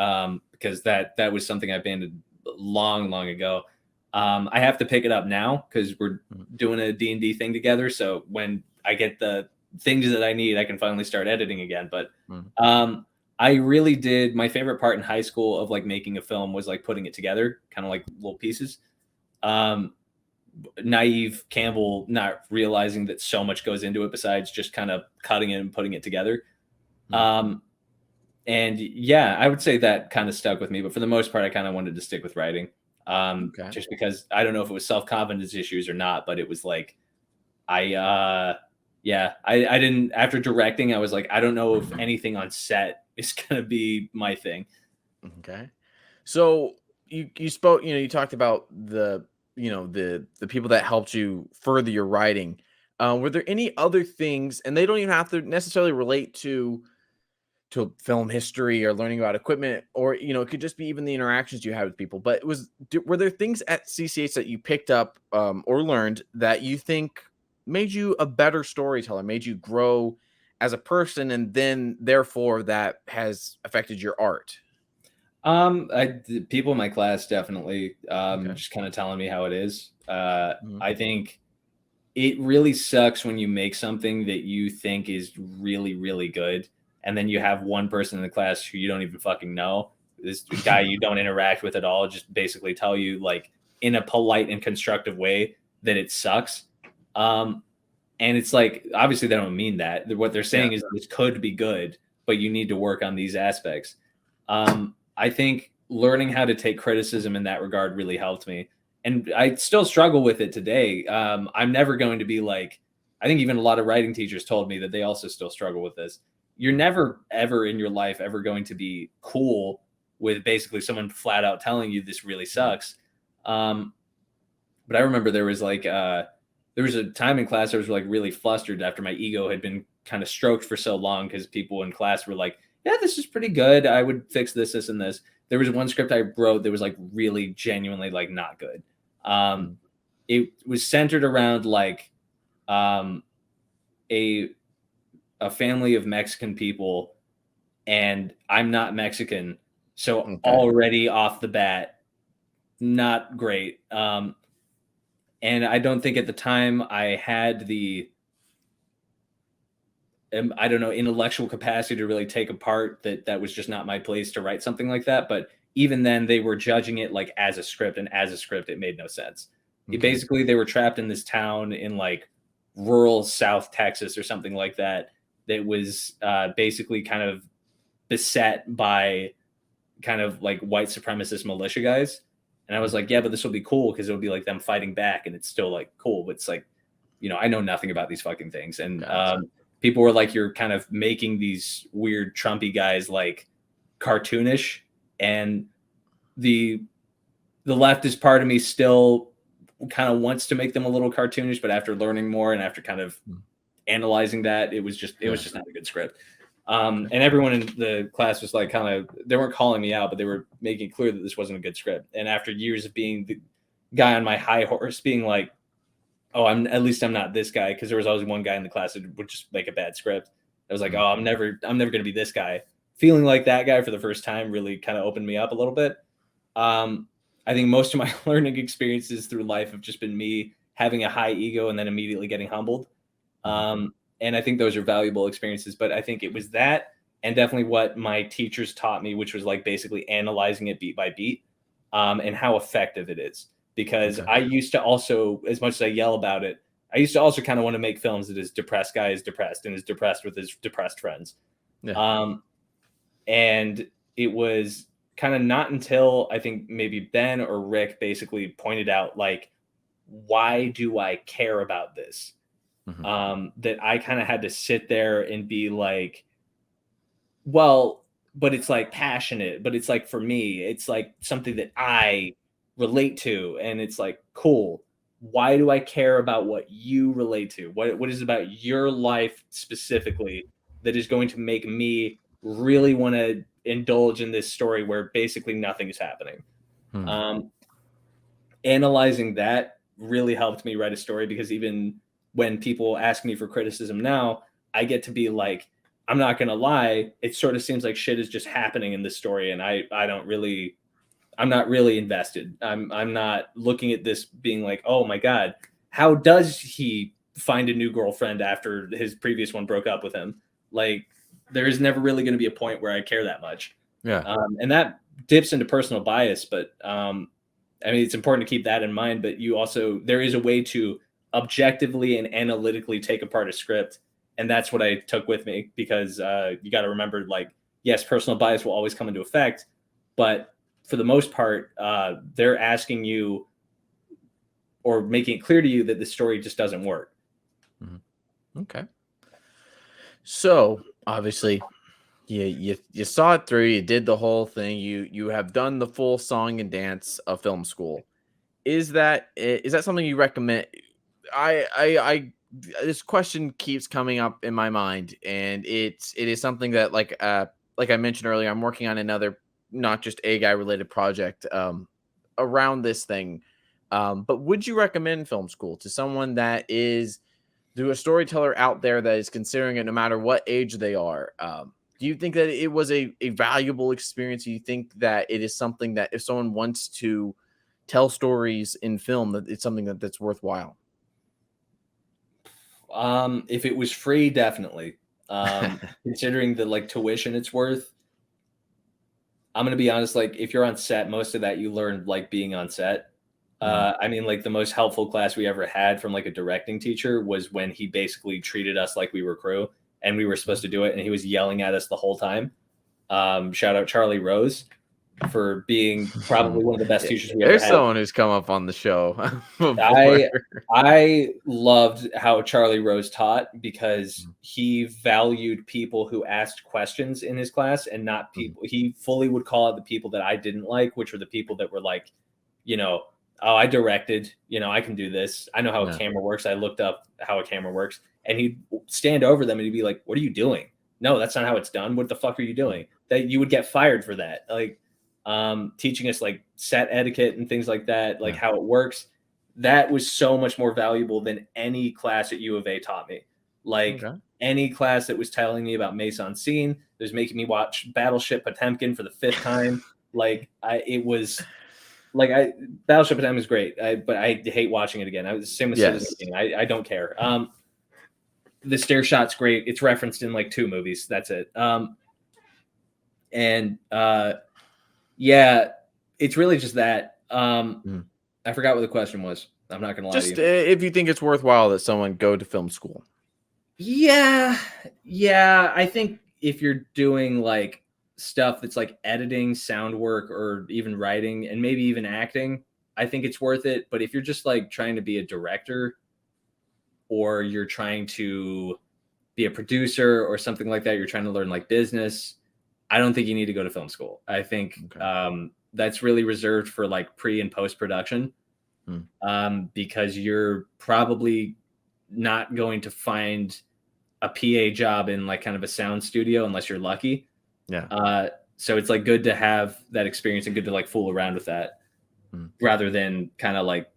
because that was something I abandoned long, long ago. I have to pick it up now because we're Mhm. doing a D&D thing together. So when I get the things that I need, I can finally start editing again. But Mhm. um, I really did. My favorite part in high school of like making a film was like putting it together, kind of like little pieces. Um, Naive Campbell not realizing that so much goes into it besides just kind of cutting it and putting it together. Mhm. Um, and yeah, I would say that kind of stuck with me, but for the most part, I kind of wanted to stick with writing. Okay. Just because I don't know if it was self-confidence issues or not, but it was like, I, yeah, I didn't, after directing, I was like, I don't know if anything on set is going to be my thing. Okay. So you spoke, you talked about the people that helped you further your writing. Were there any other things, and they don't even have to necessarily relate to film history or learning about equipment, or it could just be even the interactions you had with people. But were there things at CCH that you picked up or learned that you think made you a better storyteller, made you grow as a person, and then therefore that has affected your art? The people in my class definitely, Okay. just kind of telling me how it is. Mhm. I think it really sucks when you make something that you think is really, really good, and then you have one person in the class who you don't even fucking know, this guy you don't interact with at all, just basically tell you like in a polite and constructive way that it sucks. Um, and it's like obviously they don't mean that. What they're Yeah. saying is this could be good, but you need to work on these aspects. I think learning how to take criticism in that regard really helped me, and I still struggle with it today. I'm never going to be like, I think even a lot of writing teachers told me that they also still struggle with this. You're Mhm. never ever in your life ever going to be cool with basically someone flat out telling you this really Mhm. sucks. Um, but I remember there was a time in class I was like really flustered after my ego had been kind of stroked for so long because people in class were like, "Yeah, this is pretty good. I would fix this, this, and this." There was one script I wrote that was like really genuinely like not good. Um, Mhm. it was centered around like um, a a family of Mexican people, and I'm not Mexican, so Okay. already off the bat, not great. And I don't think at the time I had the I don't know, intellectual capacity to really take apart that was just not my place to write something like that. But even then, they were judging it like as a script, and as a script, it made no sense. Okay. They were trapped in this town in like rural South Texas or something like that, that was basically kind of beset by kind of like white supremacist militia guys. And I was like, yeah, but this will be cool because it'll be like them fighting back, and it's still like cool. But it's like, I know nothing about these fucking things. And people were like, you're kind of making these weird Trumpy guys like cartoonish, and the leftist part of me still kind of wants to make them a little cartoonish, but after learning more and after kind of analyzing that, it was just not a good script. And everyone in the class was like, they weren't calling me out, but they were making it clear that this wasn't a good script. And after years of being the guy on my high horse, being like, oh, I'm not this guy, because there was always one guy in the class that would just make a bad script. I was like, oh, I'm never going to be this guy. Feeling like that guy for the first time really kind of opened me up a little bit. I think most of my learning experiences through life have just been me having a high ego and then immediately getting humbled. And I think those are valuable experiences, but I think it was that, and definitely what my teachers taught me, which was like basically analyzing it beat by beat, and how effective it is. Because I used to also, as much as I yell about it, I used to also kind of want to make films that his depressed guy is depressed and is depressed with his depressed friends. Yeah. And it was kind of not until I think maybe Ben or Rick basically pointed out, like, why do I care about this? That I kind of had to sit there and be like, well, but it's like passionate, but it's like, for me, it's like something that I relate to. And it's like, cool. Why do I care about what you relate to? What is it about your life specifically that is going to make me really want to indulge in this story where basically nothing is happening? Analyzing that really helped me write a story, because even when people ask me for criticism now, I get to be like, I'm not going to lie, it sort of seems like shit is just happening in this story, and I'm not really invested. I'm not looking at this being like, oh my God, how does he find a new girlfriend after his previous one broke up with him? Like, there is never really going to be a point where I care that much. Yeah. And that dips into personal bias, but I mean, it's important to keep that in mind, but there is a way to objectively and analytically take apart a script. And that's what I took with me, because you got to remember, like, yes, personal bias will always come into effect, but for the most part, they're asking you or making it clear to you that the story just doesn't work. Okay. So obviously you saw it through, you did the whole thing, you have done the full song and dance of film school. Is that something you recommend? I this question keeps coming up in my mind, and it is something that, like I mentioned earlier, I'm working on another, not just a guy related project around this thing. But would you recommend film school to someone that is a storyteller out there that is considering it, no matter what age they are? Do you think that it was a valuable experience? Do you think that it is something that, if someone wants to tell stories in film, that it's something that's worthwhile? If it was free, definitely. Considering the tuition it's worth, I'm gonna be honest. Like, if you're on set, most of that you learn like being on set. I mean, like, the most helpful class we ever had from like a directing teacher was when he basically treated us like we were crew and we were supposed to do it, and he was yelling at us the whole time. Shout out Charlie Rose for being probably one of the best teachers we ever had. There's someone who's come up on the show before. I loved how Charlie Rose taught, because he valued people who asked questions in his class, and not people. He fully would call out the people that I didn't like, which were the people that were like, oh, I directed, I can do this. I know how a camera works. I looked up how a camera works. And he'd stand over them and he'd be like, what are you doing? No, that's not how it's done. What the fuck are you doing? That you would get fired for that. Like, teaching us like set etiquette and things like that, like how it works. That was so much more valuable than any class at U of A taught me. Like, any class that was telling me about mise en scene, that was making me watch Battleship Potemkin for the 5th time. Like, Battleship Potemkin is great, but I hate watching it again. I was the same with Citizen Kane. I don't care. The stair shot's great. It's referenced in like 2 movies. That's it. Yeah, it's really just that. I forgot what the question was. I'm not gonna lie to Just you. if you think it's worthwhile that someone go to film school. Yeah, I think if you're doing like stuff that's like editing, sound work, or even writing, and maybe even acting, I think it's worth it. But if you're just like trying to be a director, or you're trying to be a producer or something like that, you're trying to learn like business, I don't think you need to go to film school. I think Okay. that's really reserved for like pre and post production, Hmm. because you're probably not going to find a PA job in like kind of a sound studio unless you're lucky. Yeah. So it's like good to have that experience and good to like fool around with that Hmm. rather than kind of like,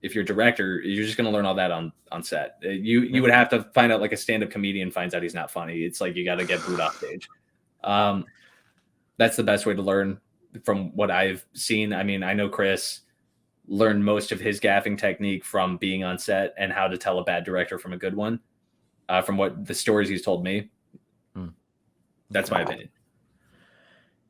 if you're a director, you're just going to learn all that on set. You Yeah. would have to find out like a stand-up comedian finds out he's not funny. It's like you got to get booed off stage. Um, that's the best way to learn from what I've seen. I mean, I know Chris learned most of his gaffing technique from being on set and how to tell a bad director from a good one, from what the stories he's told me. Hmm. That's my Okay.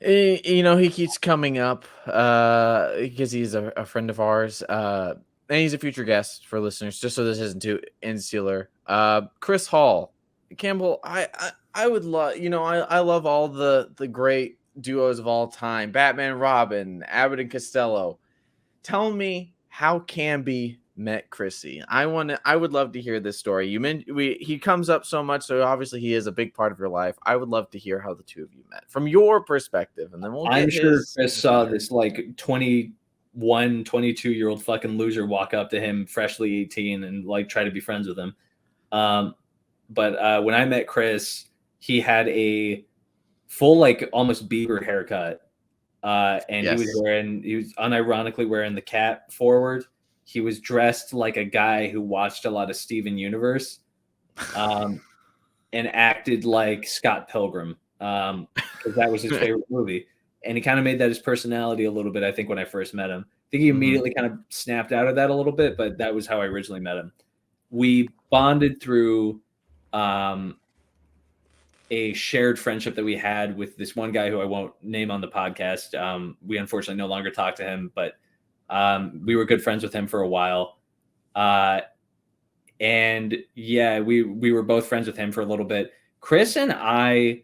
opinion. He keeps coming up because he's a friend of ours. And he's a future guest for listeners, just so this isn't too insular. Chris Hall. Campbell, I would love, I love all the great duos of all time. Batman, Robin, Abbott and Costello. Tell me how Camby met Chrissy. I would love to hear this story. He comes up so much, so obviously he is a big part of your life. I would love to hear how the two of you met from your perspective, and then we'll I'm get sure his Chris in the saw future. this like 21, 22-year-old fucking loser walk up to him, freshly 18, and like try to be friends with him. But when I met Chris, he had a full, like almost Bieber haircut. And he Yes. was unironically wearing the cap forward. He was dressed like a guy who watched a lot of Steven Universe, um, and acted like Scott Pilgrim, because that was his favorite movie. And he kind of made that his personality a little bit, I think, when I first met him. I think he Hmm. immediately kind of snapped out of that a little bit, but that was how I originally met him. We bonded through um, a shared friendship that we had with this one guy who I won't name on the podcast. We unfortunately no longer talk to him, but we were good friends with him for a while. Uh, and yeah, we were both friends with him for a little bit. Chris and I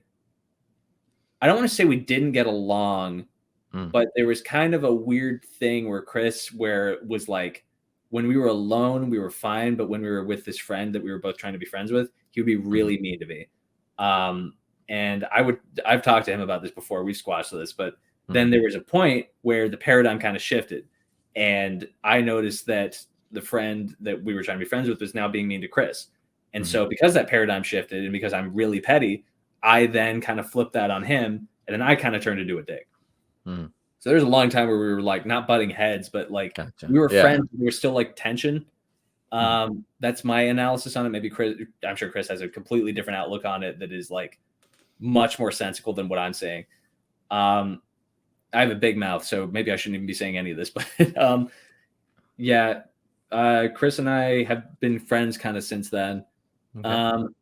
don't want to say we didn't get along, Mm. but there was kind of a weird thing where it was like when we were alone, we were fine, but when we were with this friend that we were both trying to be friends with, he would be Hmm. really mean to me. Um, and I've talked to him about this before. We squashed this, but Hmm. then there was a point where the paradigm kind of shifted, and I noticed that the friend that we were trying to be friends with was now being mean to Chris. And Hmm. so because that paradigm shifted and because I'm really petty, I then kind of flipped that on him, and then I kind of turned into a dick. Hmm. So there's a long time where we were like not butting heads, but like Gotcha. we were Yeah. friends. We were still like tension. Hmm. That's my analysis on it. Maybe Chris, I'm sure Chris has a completely different outlook on it that is like much more sensical than what I'm saying. Um, I have a big mouth, so maybe I shouldn't even be saying any of this. But yeah, Chris and I have been friends kind of since then. Okay. Um,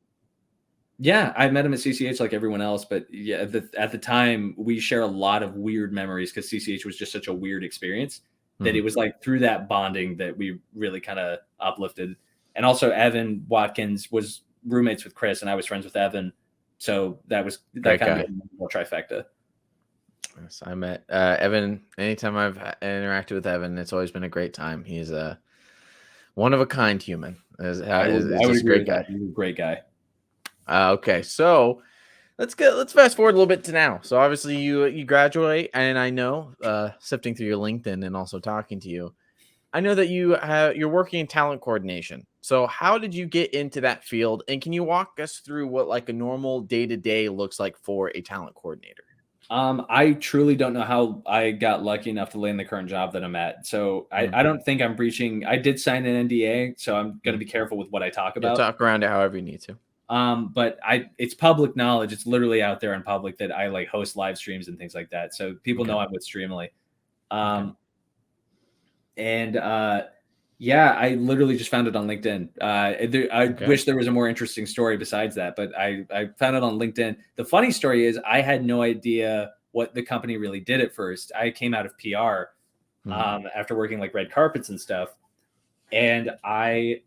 yeah, I met him at CCH like everyone else, but yeah, at the time we share a lot of weird memories because CCH was just such a weird experience that it Hmm. was like through that bonding that we really kind of uplifted. And also Evan Watkins was roommates with Chris and I was friends with Evan. So that Great kind of guy. became a trifecta. Yes, I met Evan. Anytime I've interacted with Evan, it's always been a great time. He's a one of a kind human. Is I would just a agree great with that. guy. He's a great guy. Okay, so let's fast forward a little bit to now. So obviously you graduate, and I know sifting through your LinkedIn and also talking to you, I know that you're working in talent coordination. So how did you get into that field, and can you walk us through what like a normal day to day looks like for a talent coordinator? I truly don't know how I got lucky enough to land the current job that I'm at. So Mm. I don't think I'm breaching. I did sign an NDA, so I'm going to Mhm. be careful with what I talk Yeah, about. talk around it however you need to. But it's public knowledge. It's literally out there in public that I like host live streams and things like that. So people Okay. know I'm with Streamly. Okay. Um, and yeah, I literally just found it on LinkedIn. I Okay. wish there was a more interesting story besides that, but I found it on LinkedIn. The funny story is I had no idea what the company really did at first. I came out of PR, after working like red carpets and stuff. And I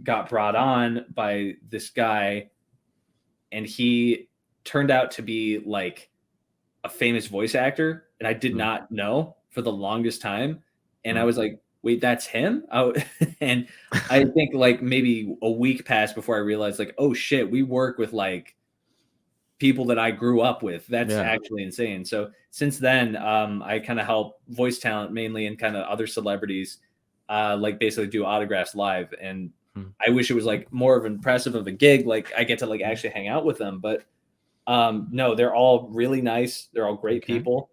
got brought on by this guy, and he turned out to be like a famous voice actor, and I did not know for the longest time. And I was like, wait, that's him? Oh, and I think like maybe a week passed before I realized like, oh shit, we work with like people that I grew up with. That's actually insane. So since then, I kind of help voice talent mainly and kind of other celebrities, like basically do autographs live. And I wish it was like more of impressive of a gig. Like I get to like actually hang out with them, but no, they're all really nice. They're all great people.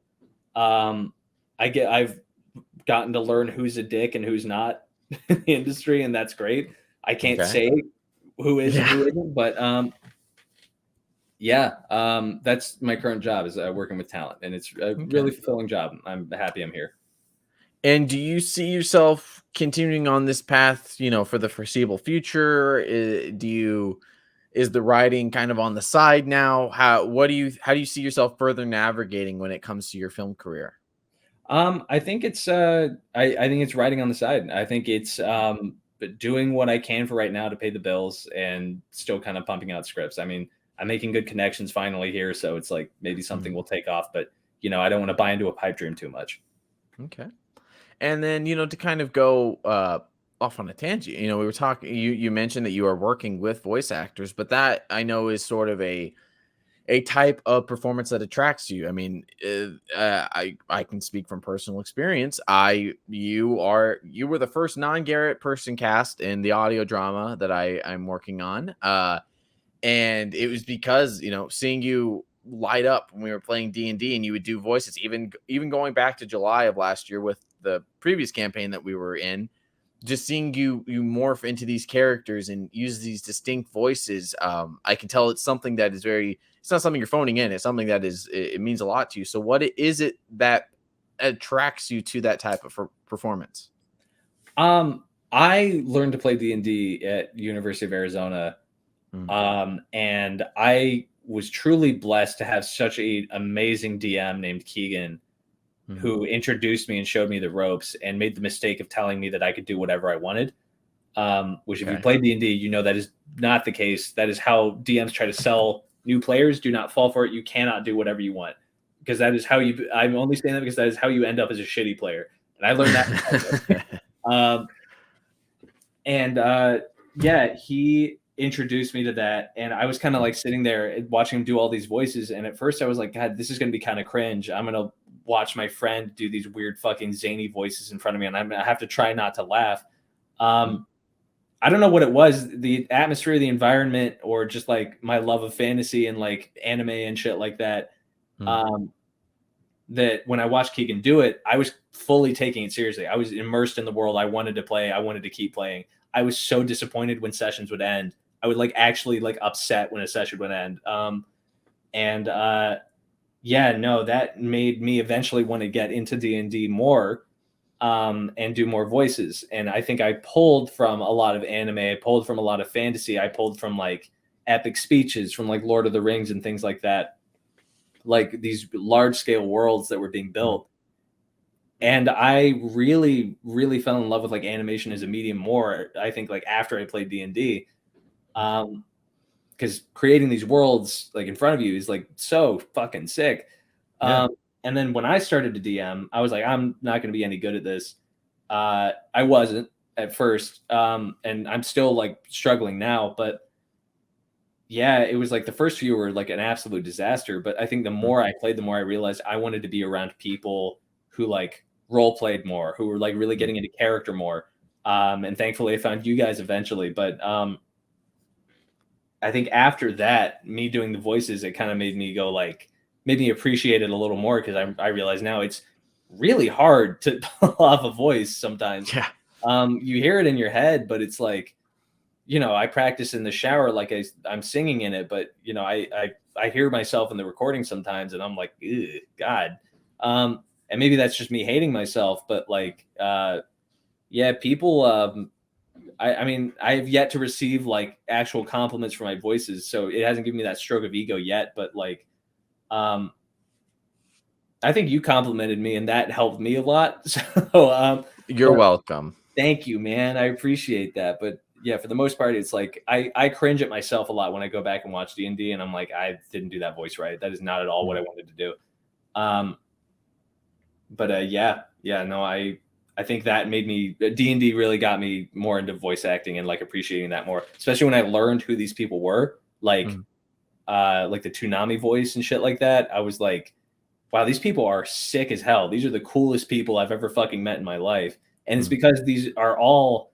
I've gotten to learn who's a dick and who's not in the industry, and that's great. I can't say who is and who isn't, but that's my current job is working with talent, and it's a really fulfilling job. I'm happy I'm here. And do you see yourself continuing on this path, for the foreseeable future? Is the writing kind of on the side now? How do you see yourself further navigating when it comes to your film career? I think it's I think it's writing on the side. I think it's doing what I can for right now to pay the bills and still kind of pumping out scripts. I mean, I'm making good connections finally here, so it's like maybe something will take off, but I don't want to buy into a pipe dream too much. Okay. And then, to kind of go off on a tangent, we were talking, you mentioned that you are working with voice actors, but that I know is sort of a type of performance that attracts you. I mean, I can speak from personal experience. You were the first non-Garrett person cast in the audio drama that I'm working on. And it was because, seeing you light up when we were playing D&D and you would do voices, even going back to July of last year with the previous campaign that we were in, just seeing you morph into these characters and use these distinct voices. I can tell it's something that is it's not something you're phoning in. It's something that it means a lot to you. So what is it that attracts you to that type of performance? I learned to play D&D at University of Arizona. And I was truly blessed to have such an amazing DM named Keegan, who introduced me and showed me the ropes and made the mistake of telling me that I could do whatever I wanted. Which if you play D&D, that is not the case. That is how DMs try to sell new players. Do not fall for it. You cannot do whatever you want, because that is how I'm only saying that because that is how you end up as a shitty player. And I learned that. He introduced me to that, and I was kind of like sitting there watching him do all these voices, and at first I was like, God, this is going to be kind of cringe. I'm going to watch my friend do these weird fucking zany voices in front of me, and I'm going to have to try not to laugh. I don't know what it was, the atmosphere, the environment, or just like my love of fantasy and like anime and shit like that. That when I watched Keegan do it, I was fully taking it seriously. I was immersed in the world. I wanted to play. I wanted to keep playing. I was so disappointed when sessions would end. I would like actually like upset when a session would end. That made me eventually want to get into D&D more, and do more voices. And I think I pulled from a lot of anime. I pulled from a lot of fantasy. I pulled from like epic speeches from like Lord of the Rings and things like that, like these large scale worlds that were being built. And I really, really fell in love with like animation as a medium more, I think, like after I played D&D. Because creating these worlds like in front of you is like so fucking sick. And then when I started to DM, I was like, I'm not going to be any good at this. I wasn't at first. And I'm still like struggling now, but yeah, it was like the first few were like an absolute disaster. But I think the more I played, the more I realized I wanted to be around people who like role played more, who were like really getting into character more. And thankfully I found you guys eventually. But I think after that, me doing the voices, it kind of made me appreciate it a little more, because I realize now it's really hard to pull off a voice sometimes. Yeah. You hear it in your head, but it's like, I practice in the shower like I'm singing in it, but I hear myself in the recording sometimes, and I'm like, God. And maybe that's just me hating myself, but like, people. I mean, I have yet to receive like actual compliments for my voices, so it hasn't given me that stroke of ego yet. But like, I think you complimented me, and that helped me a lot. So, You're but welcome. thank you, man. I appreciate that. But yeah, for the most part, it's like I cringe at myself a lot when I go back and watch D&D, and I'm like, I didn't do that voice right. That is not at all what I wanted to do. But yeah, no, I think that made me D&D really got me more into voice acting and like appreciating that more, especially when I learned who these people were, like the Toonami voice and shit like that. I was like, wow, these people are sick as hell. These are the coolest people I've ever fucking met in my life. And it's because these are all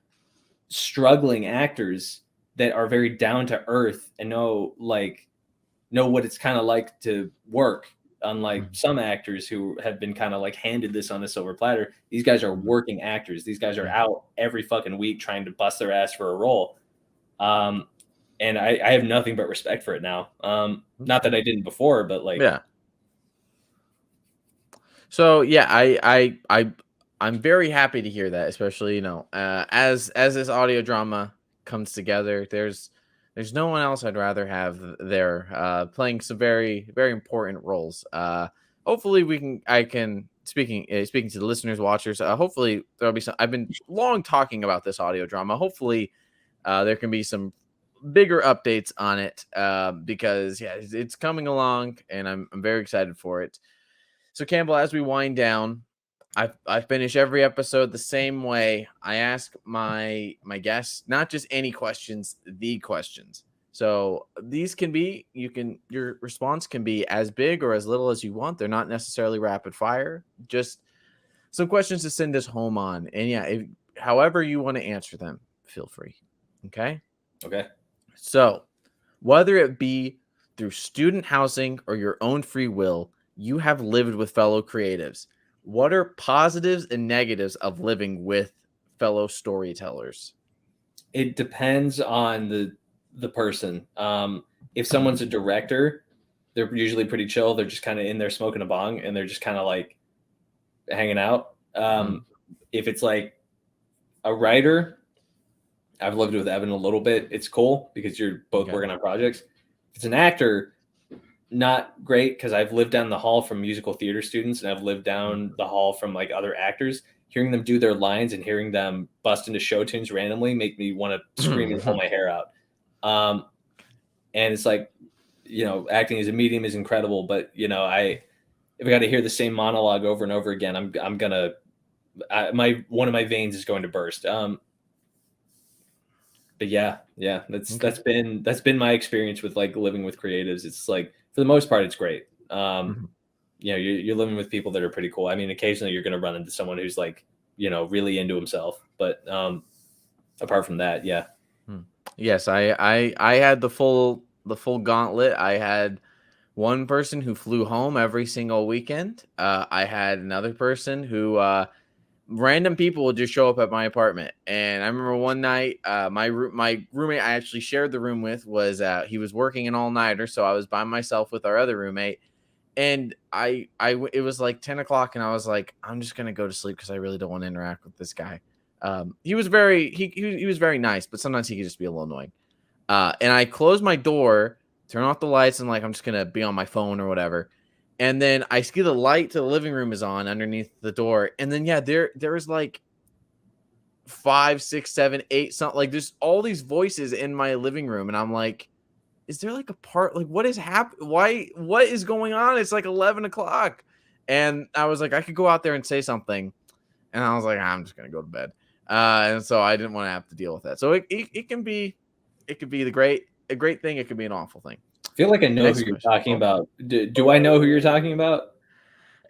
struggling actors that are very down to earth and know what it's kind of like to work. Unlike some actors who have been kind of like handed this on a silver platter, these guys are working actors. These guys are out every fucking week trying to bust their ass for a role. And I have nothing but respect for it now. Not that I didn't before, but like, Yeah. So yeah, I'm very happy to hear that, especially, you know, as this audio drama comes together, there's no one else I'd rather have there playing some very, very important roles. Hopefully I can speaking to the listeners, watchers, hopefully there'll be some. I've been long talking about this audio drama. Hopefully there can be some bigger updates on it, because yeah, it's coming along and I'm very excited for it. So Campbell, as we wind down, I finish every episode the same way. I ask my guests not just any questions, the questions. So these can be your response can be as big or as little as you want. They're not necessarily rapid fire. Just some questions to send us home on. And yeah, however you want to answer them, feel free. Okay? okay. So, whether it be through student housing or your own free will, you have lived with fellow creatives. What are positives and negatives of living with fellow storytellers? It depends on the person. If someone's a director, they're usually pretty chill. They're just kind of in there smoking a bong and they're just kind of like hanging out. If it's like a writer, I've lived with Evan a little bit. It's cool because you're both working on projects. If it's an actor, not great because I've lived down the hall from musical theater students and I've lived down the hall from like other actors. Hearing them do their lines and hearing them bust into show tunes randomly make me want to scream and pull my hair out. And it's like, you know, acting as a medium is incredible, but you know, if I got to hear the same monologue over and over again, I'm gonna one of my veins is going to burst. But yeah, that's been my experience with like living with creatives. It's like for the most part, it's great. You know, you're living with people that are pretty cool. I mean, occasionally you're going to run into someone who's like, you know, really into himself. But apart from that, yeah. Yes, I had the full gauntlet. I had one person who flew home every single weekend. I had another person who random people would just show up at my apartment. And I remember one night, my roommate I actually shared the room with was he was working an all-nighter, so I was by myself with our other roommate. And it was like 10 o'clock, and I was like, I'm just gonna go to sleep because I really don't want to interact with this guy. He was he was very nice, but sometimes he could just be a little annoying. And I closed my door, turn off the lights, and like I'm just gonna be on my phone or whatever. And then I see the light to the living room is on underneath the door, and then yeah, there was like 5, 6, 7, 8, something like there's all these voices in my living room, and I'm like, is there like a part like what is happening? What is going on? It's like 11 o'clock. And I was like, I could go out there and say something. And I was like, I'm just gonna go to bed. And so I didn't want to have to deal with that. So it can be a great thing, it could be an awful thing. I feel like I know who you're talking about. Do I know who you're talking about?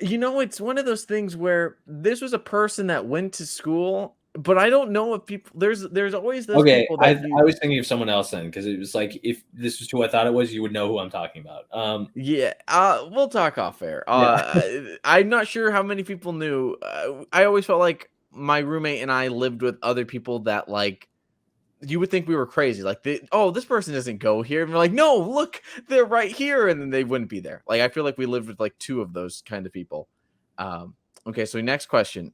You know, it's one of those things where this was a person that went to school, but I don't know if people there's always those people that I was thinking of someone else then because it was like if this was who I thought it was, you would know who I'm talking about. Yeah, we'll talk off air. Yeah. I'm not sure how many people knew. I always felt like my roommate and I lived with other people that like you would think we were crazy. Like, this person doesn't go here, and we're like, no, look, they're right here, and then they wouldn't be there. Like, I feel like we lived with like two of those kind of people. Okay, so next question.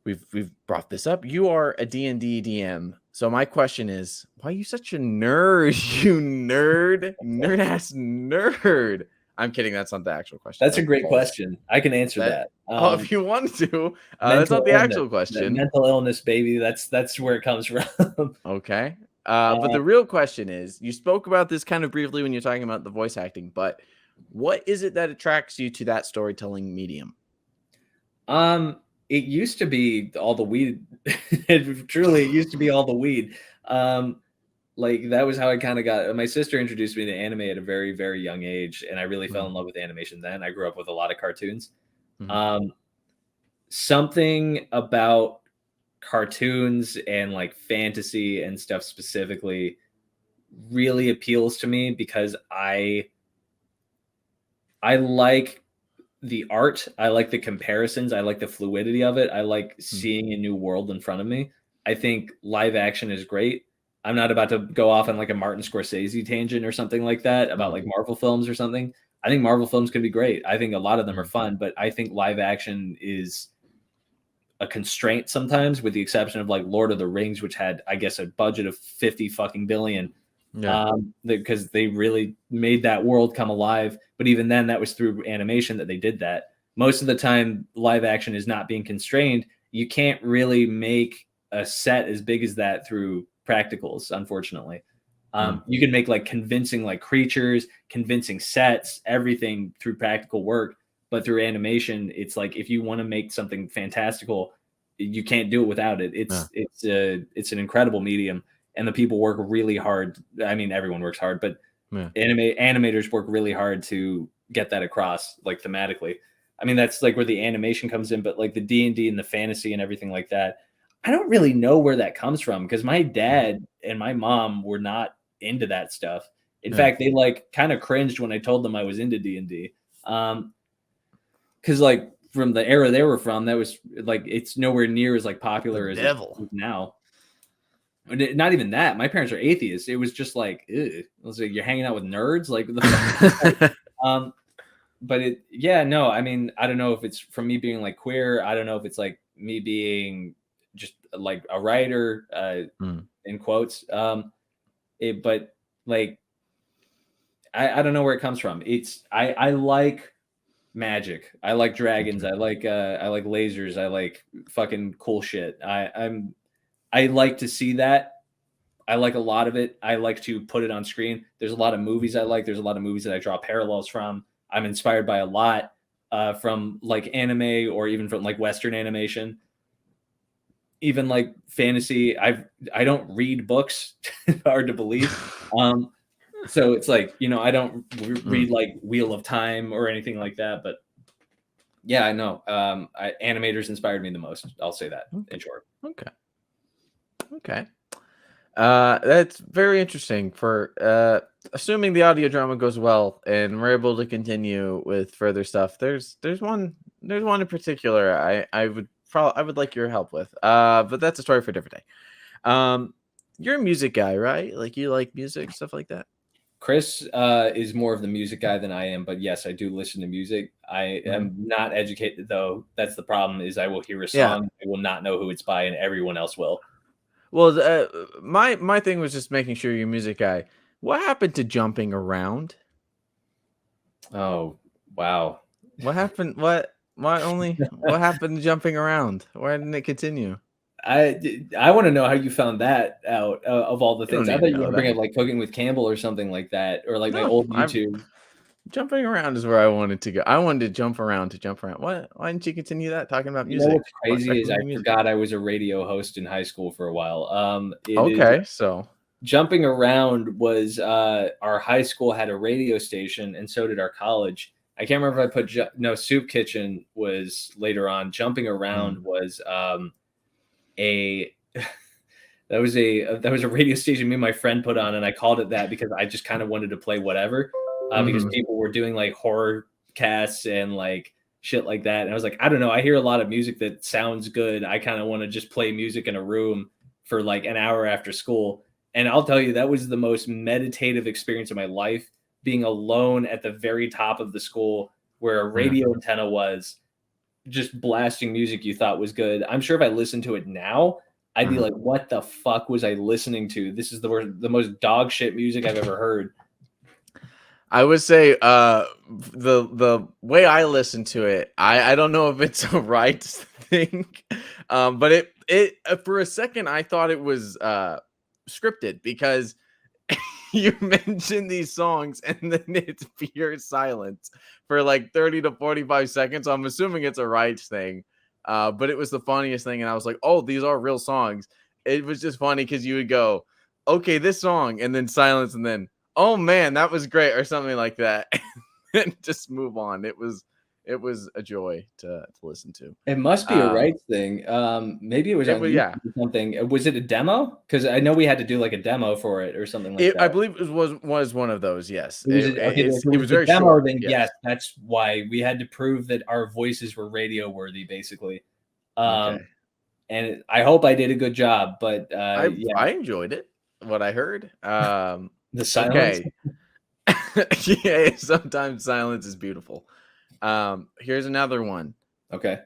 We've brought this up. You are a D&D DM. So my question is, why are you such a nerd? You nerd ass nerd. I'm kidding. That's not the actual question. That's a That's great false. question. I can answer that. Oh, if you want to, that's Mental not the illness. actual question. Mental illness, baby. That's where it comes from. Okay. But the real question is, you spoke about this kind of briefly when you're talking about the voice acting, but what is it that attracts you to that storytelling medium? It used to be all the weed. It truly it used to be all the weed. Like that was how I kind of got. My sister introduced me to anime at a very, very young age, and I really fell in love with animation then. I grew up with a lot of cartoons. Mhm. Something about cartoons and like fantasy and stuff specifically really appeals to me because I like the art, I like the comparisons, I like the fluidity of it. I like Mhm. seeing a new world in front of me. I think live action is great. I'm not about to go off on like a Martin Scorsese tangent or something like that about Mhm. like Marvel films or something. I think Marvel films can be great. I think a lot of them are Mhm. fun, but I think live action is a constraint sometimes, with the exception of like Lord of the Rings, which had, I guess, a budget of 50 fucking billion. Yeah. Because they really made that world come alive. But even then, that was through animation that they did that. Most of the time, live action is not being constrained. You can't really make a set as big as that through practicals, unfortunately. Mm. You can make like convincing like creatures, convincing sets, everything through practical work. But through animation, it's like if you want to make something fantastical, you can't do it without it. Yeah. It's an incredible medium, and the people work really hard. I mean, everyone works hard, but Yeah. animators work really hard to get that across, like thematically. I mean, that's like where the animation comes in, but like the D&D and the fantasy and everything like that, I don't really know where that comes from because my Mhm. dad and my mom were not into that stuff. In Yeah. fact, they like kind of cringed when I told them I was into D&D. Because like from the era they were from, that was like it's nowhere near as like The popular as it devil. is now. Not even that. My parents are atheists. It was just like, ew. I was like, you're hanging out with nerds, like what the fuck. Um, but yeah, no. I mean, I don't know if it's from me being like queer. I don't know if it's like me being just like a writer, Mm. in quotes. But like, I don't know where it comes from. I like magic. I like dragons. Okay. I like lasers. I like fucking cool shit. I like to see that. I like a lot of it. I like to put it on screen. There's a lot of movies I like. There's a lot of movies that I draw parallels from. I'm inspired by a lot from like anime or even from like Western animation, even like fantasy. I don't read books. Hard to believe. Um, so it's like I don't Mm. read like Wheel of Time or anything like that. But yeah, I know. Animators inspired me the most. I'll say that Okay. in short. Okay. Okay. That's very interesting. For assuming the audio drama goes well and we're able to continue with further stuff. There's one in particular I would like your help with. But that's a story for a different day. You're a music guy, right? Like you like music, stuff like that. Chris is more of the music guy than I am, but yes, I do listen to music. I Mhm. am not educated though. That's the problem. Is I will hear a Yeah. song, I will not know who it's by, and everyone else will. Well, my thing was just making sure you're a music guy. What happened to jumping around? Oh wow. What happened? What happened to jumping around? Why didn't it continue? I want to know how you found that out of all the You things. don't I need thought to you were know going to bring that. up like cooking with Campbell or something like that, or like my No, old I'm YouTube. jumping around is where I wanted to go. I wanted to jump around to jump around. What? Why didn't you continue that? Talking about You know music. what's crazy is I Recommending music. forgot I was a radio host in high school for a while. It is Okay, so jumping around was our high school had a radio station and so did our college. I can't remember if I put no, Soup Kitchen was later on. Jumping around mm, was a that was a radio station me and my friend put on, and I called it that because I just kind of wanted to play whatever, because mhm, people were doing like horror casts and like shit like that, and I was like, I don't know, I hear a lot of music that sounds good. I kind of want to just play music in a room for like an hour after school, and I'll tell you that was the most meditative experience of my life, being alone at the very top of the school where a yeah, radio antenna was, just blasting music you thought was good. I'm sure if I listened to it now, I'd be uh-huh. like, "What the fuck was I listening to? This is the most dog shit music I've ever heard." I would say the way I listen to it, I don't know if it's a right thing, but it for a second I thought it was scripted because you mention these songs and then it's pure silence for like 30 to 45 seconds. So I'm assuming it's a right thing. But it was the funniest thing. And I was like, oh, these are real songs. It was just funny because you would go, okay, this song, and then silence, and then, oh man, that was great, or something like that. And just move on. It was a joy to listen to. It must be a rights thing. Maybe it was It on was, YouTube yeah. or something. Was it a demo? Because I know we had to do like a demo for it or something like I that. believe it was one of those. Yes, It was okay. If it it was was the very demo, short. then yes, Yes. that's why we had to prove that our voices were radio worthy, basically. Um, Okay. and I hope I did a good job. But yeah, I enjoyed it. What I heard. the silence. Okay. Yeah. Sometimes silence is beautiful. Here's another one. Okay.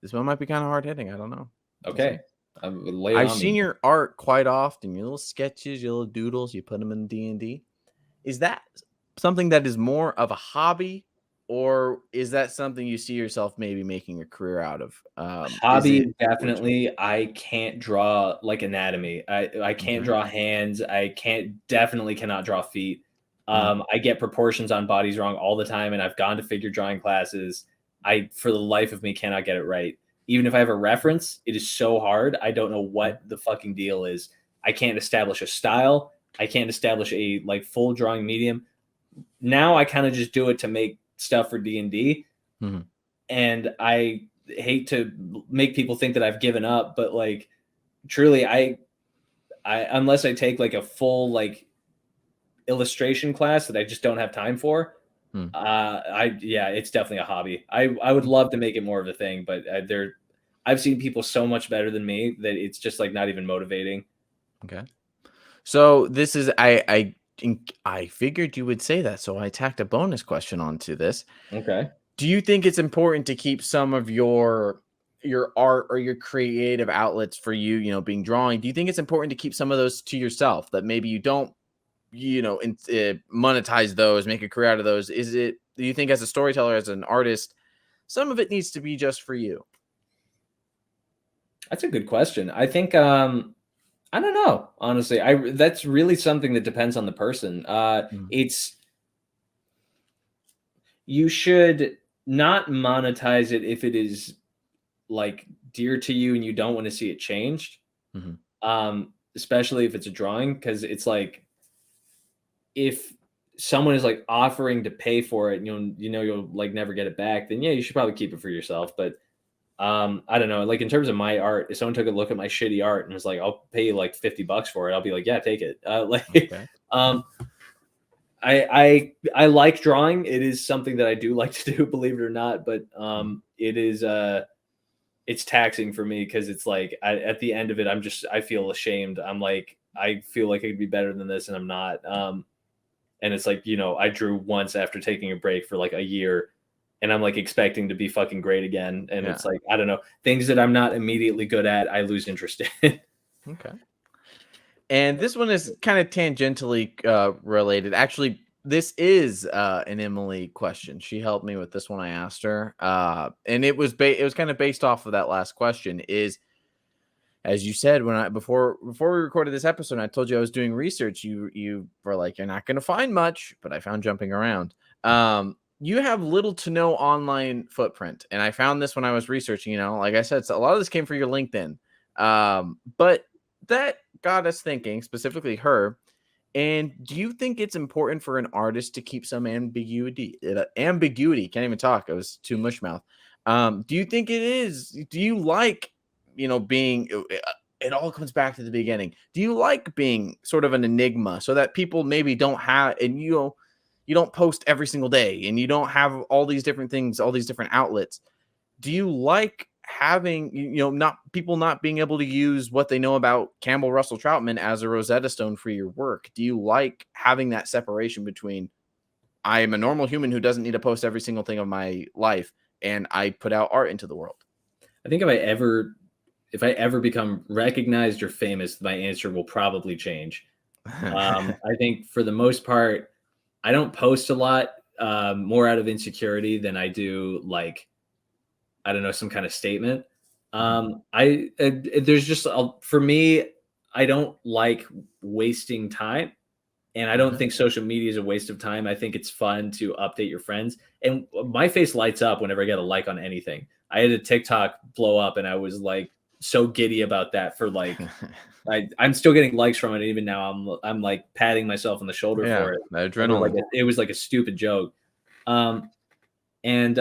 This one might be kind of hard hitting. I don't know. We'll see. Okay. Lay it I've on seen me. your art quite often. Your little sketches, your little doodles. You put them in D&D. Is that something that is more of a hobby, or is that something you see yourself maybe making a career out of? Is Hobby, it definitely. I can't draw like anatomy. I can't okay? draw hands. I definitely cannot draw feet. Mhm. I get proportions on bodies wrong all the time, and I've gone to figure drawing classes. I, for the life of me, cannot get it right. Even if I have a reference, it is so hard. I don't know Mhm. what the fucking deal is. I can't establish a style. I can't establish a like full drawing medium. Now I kind of just do it to make stuff for D&D, Mhm. and I hate to make people think that I've given up, but like truly I unless I take like a full like illustration class that I just don't have time for, Mhm. I yeah, it's definitely a hobby. I would love to make it more of a thing, but I've seen people so much better than me that it's just like not even motivating. Okay. So this is I figured you would say that, so I tacked a bonus question onto this. Okay. Do you think it's important to keep some of your art or your creative outlets for you, being drawing? Do you think it's important to keep some of those to yourself, that maybe you don't, monetize those, make a career out of those? Do you think as a storyteller, as an artist, some of it needs to be just for you? That's a good question. I think I don't know, honestly. I That's really something that depends on the person. Mhm. It's You should not monetize it if it is like dear to you and you don't want to see it changed. Mhm. Especially if it's a drawing, because it's like if someone is like offering to pay for it and you'll like never get it back, then yeah, you should probably keep it for yourself. But I don't know. Like in terms of my art, if someone took a look at my shitty art and was like, "I'll pay you like $50 for it," I'll be like, "Yeah, take it." Like, Okay. um, I like drawing. It is something that I do like to do, believe it or not. But Mhm. it is it's taxing for me because it's like at the end of it, I feel ashamed. I'm like I feel like I could be better than this, and I'm not. And it's like I drew once after taking a break for like a year, and I'm like expecting to be fucking great again, and it's Yeah. like I don't know, things that I'm not immediately good at, I lose interest in. Okay. And this one is kind of tangentially related. Actually, this is an Emily question. She helped me with this one. I asked her, and it was kind of based off of that last question. Is, as you said, when I before we recorded this episode, I told you I was doing research. You were like, you're not going to find much, but I found jumping around. You have little to no online footprint, and I found this when I was researching. Like I said, so a lot of this came from your LinkedIn, but that got us thinking, specifically her. And do you think it's important for an artist to keep some ambiguity? Ambiguity. Can't even talk. I was too mushmouth. Do you think it is? Do you like, being? It all comes back to the beginning. Do you like being sort of an enigma, so that people maybe don't have, and you don't post every single day, and you don't have all these different things, all these different outlets? Do you like having, not people not being able to use what they know about Campbell Russell-Troutman as a Rosetta Stone for your work? Do you like having that separation between, I am a normal human who doesn't need to post every single thing of my life, and I put out art into the world? I think if I ever become recognized or famous, my answer will probably change. I think for the most part, I don't post a lot, more out of insecurity than I do like, I don't know, some kind of statement. There's just for me, I don't like wasting time, and I don't think social media is a waste of time. I think it's fun to update your friends, and my face lights up whenever I get a like on anything. I had a TikTok blow up, and I was like so giddy about that for like I'm still getting likes from it even now. I'm like patting myself on the shoulder Yeah, for it. the Like adrenaline. it was like a stupid joke. And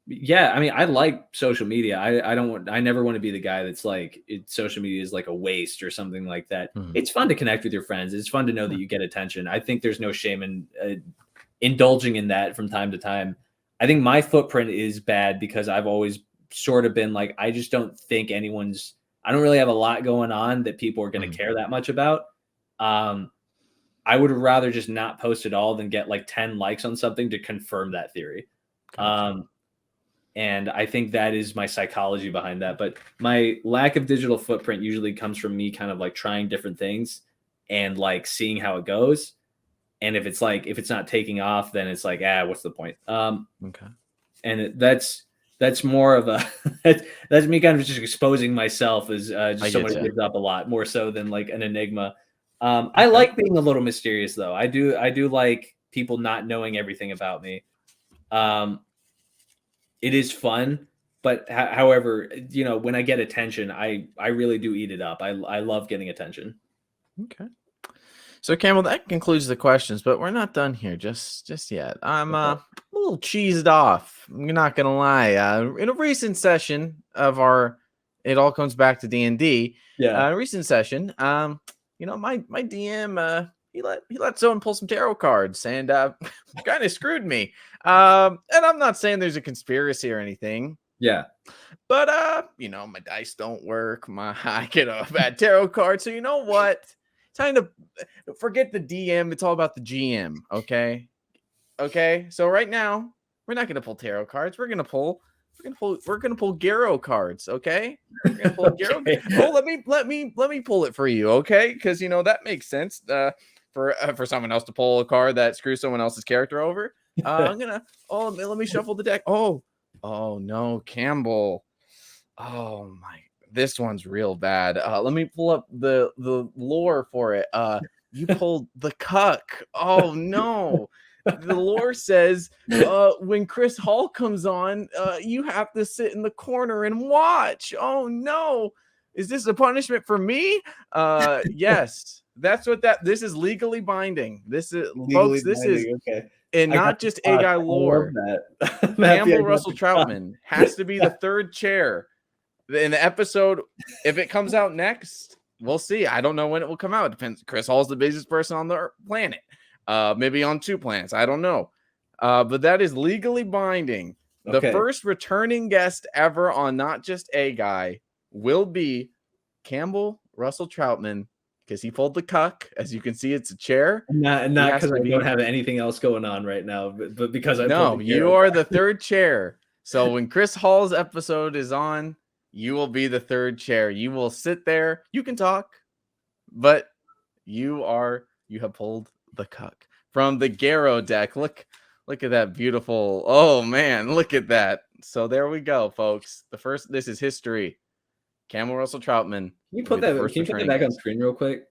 yeah, I mean, I like social media. I never want to be the guy that's like social media is like a waste or something like that. Mhm. It's fun to connect with your friends. It's fun to know that Yeah. you get attention. I think there's no shame in indulging in that from time to time. I think my footprint is bad because I've always sort of been like, I just don't think I don't really have a lot going on that people are going to care that much about. I would rather just not post at all than get like 10 likes on something to confirm that theory. Gotcha. And I think that is my psychology behind that. But my lack of digital footprint usually comes from me kind of like trying different things and like seeing how it goes. And if it's not taking off, then it's like, what's the point? Okay. And that's more of a that's me kind of just exposing myself as just someone who gives up a lot more so than like an enigma. I like being a little mysterious though. I do like people not knowing everything about me. It is fun, but however, when I get attention, I really do eat it up. I love getting attention. Okay. So Campbell, that concludes the questions, but we're not done here just yet. I'm a little cheesed off. I'm not gonna lie. In a recent session of our, it all comes back to D&D. Yeah. Recent session. My DM, he let someone pull some tarot cards and kind of screwed me. And I'm not saying there's a conspiracy or anything. Yeah. But my dice don't work. I get a bad tarot card. So you know what? Time to forget the DM. It's all about the GM. Okay. So right now, we're not gonna pull tarot cards. We're gonna pull Garot cards. Okay. We're gonna pull Garot. Okay. Oh, let me pull it for you. Okay, because that makes sense. For someone else to pull a card that screws someone else's character over. I'm gonna. Oh, let me shuffle the deck. Oh no, Campbell. Oh my, this one's real bad. Let me pull up the lore for it. You pulled the cuck. Oh no. The lore says when Chris Hall comes on, you have to sit in the corner and watch. Oh no. Is this a punishment for me? Yes. That's what this is legally binding. This is Legally folks, this binding, is okay. and not just a guy lore. Campbell Russell-Troutman has to be the third chair in the episode. If it comes out next, we'll see. I don't know when it will come out. It depends. Chris Hall's the busiest person on the planet. Maybe on 2 planets. I don't know. But that is legally binding. The first returning guest ever on Not Just a Guy will be Campbell Russell-Troutman, because he pulled the cuck. As you can see, it's a chair. Not because I don't have anything else going on right now, but because I no, you are the third chair. So when Chris Hall's episode is on, you will be the third chair. You will sit there. You can talk, but you have pulled the cuck from the Garot deck. Look at that beautiful. Oh man, look at that. So there we go, folks. This is history. Campbell Russell-Troutman. Can you put that back on screen real quick?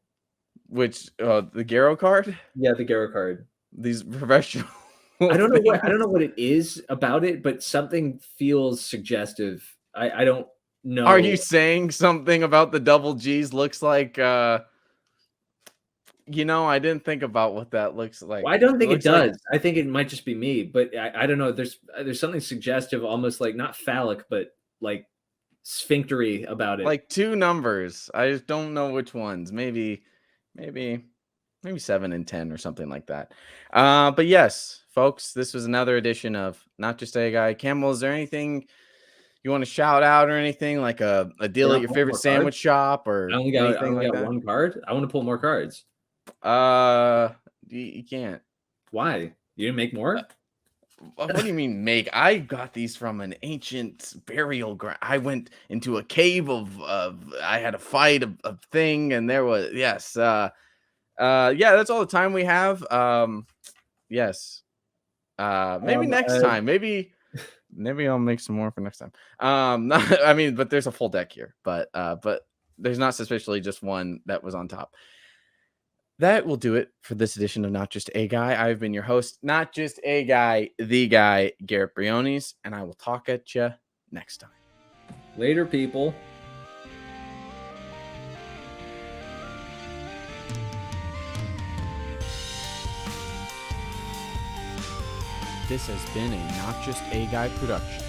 Which the Garot card? Yeah, the Garot card. These professional. I don't know what it is about it, but something feels suggestive. I don't know. Are you saying something about the double G's looks like I didn't think about what that looks like. Well, I don't think it does. I think it might just be me, but I don't know. There's something suggestive, almost like not phallic, but like sphinctery about it. Like 2 numbers. I just don't know which ones. Maybe 7 and 10 or something like that. But yes, folks, this was another edition of Not Just a Guy. Campbell, is there anything you want to shout out or anything, like a deal at your favorite sandwich shop or anything like that? One card. I want to pull more cards. You can't. Why? You didn't make more? What do you mean make? I got these from an ancient burial ground. I went into a cave of I had a fight a thing, and there was yeah, that's all the time we have. Yes. Maybe next time. Maybe I'll make some more for next time. I mean, but there's a full deck here, but there's not suspiciously just one that was on top. That will do it for this edition of Not Just a Guy. I've been your host, Not Just a Guy, the guy, Garrett Briones, and I will talk at you next time. Later, people. This has been a Not Just a Guy production.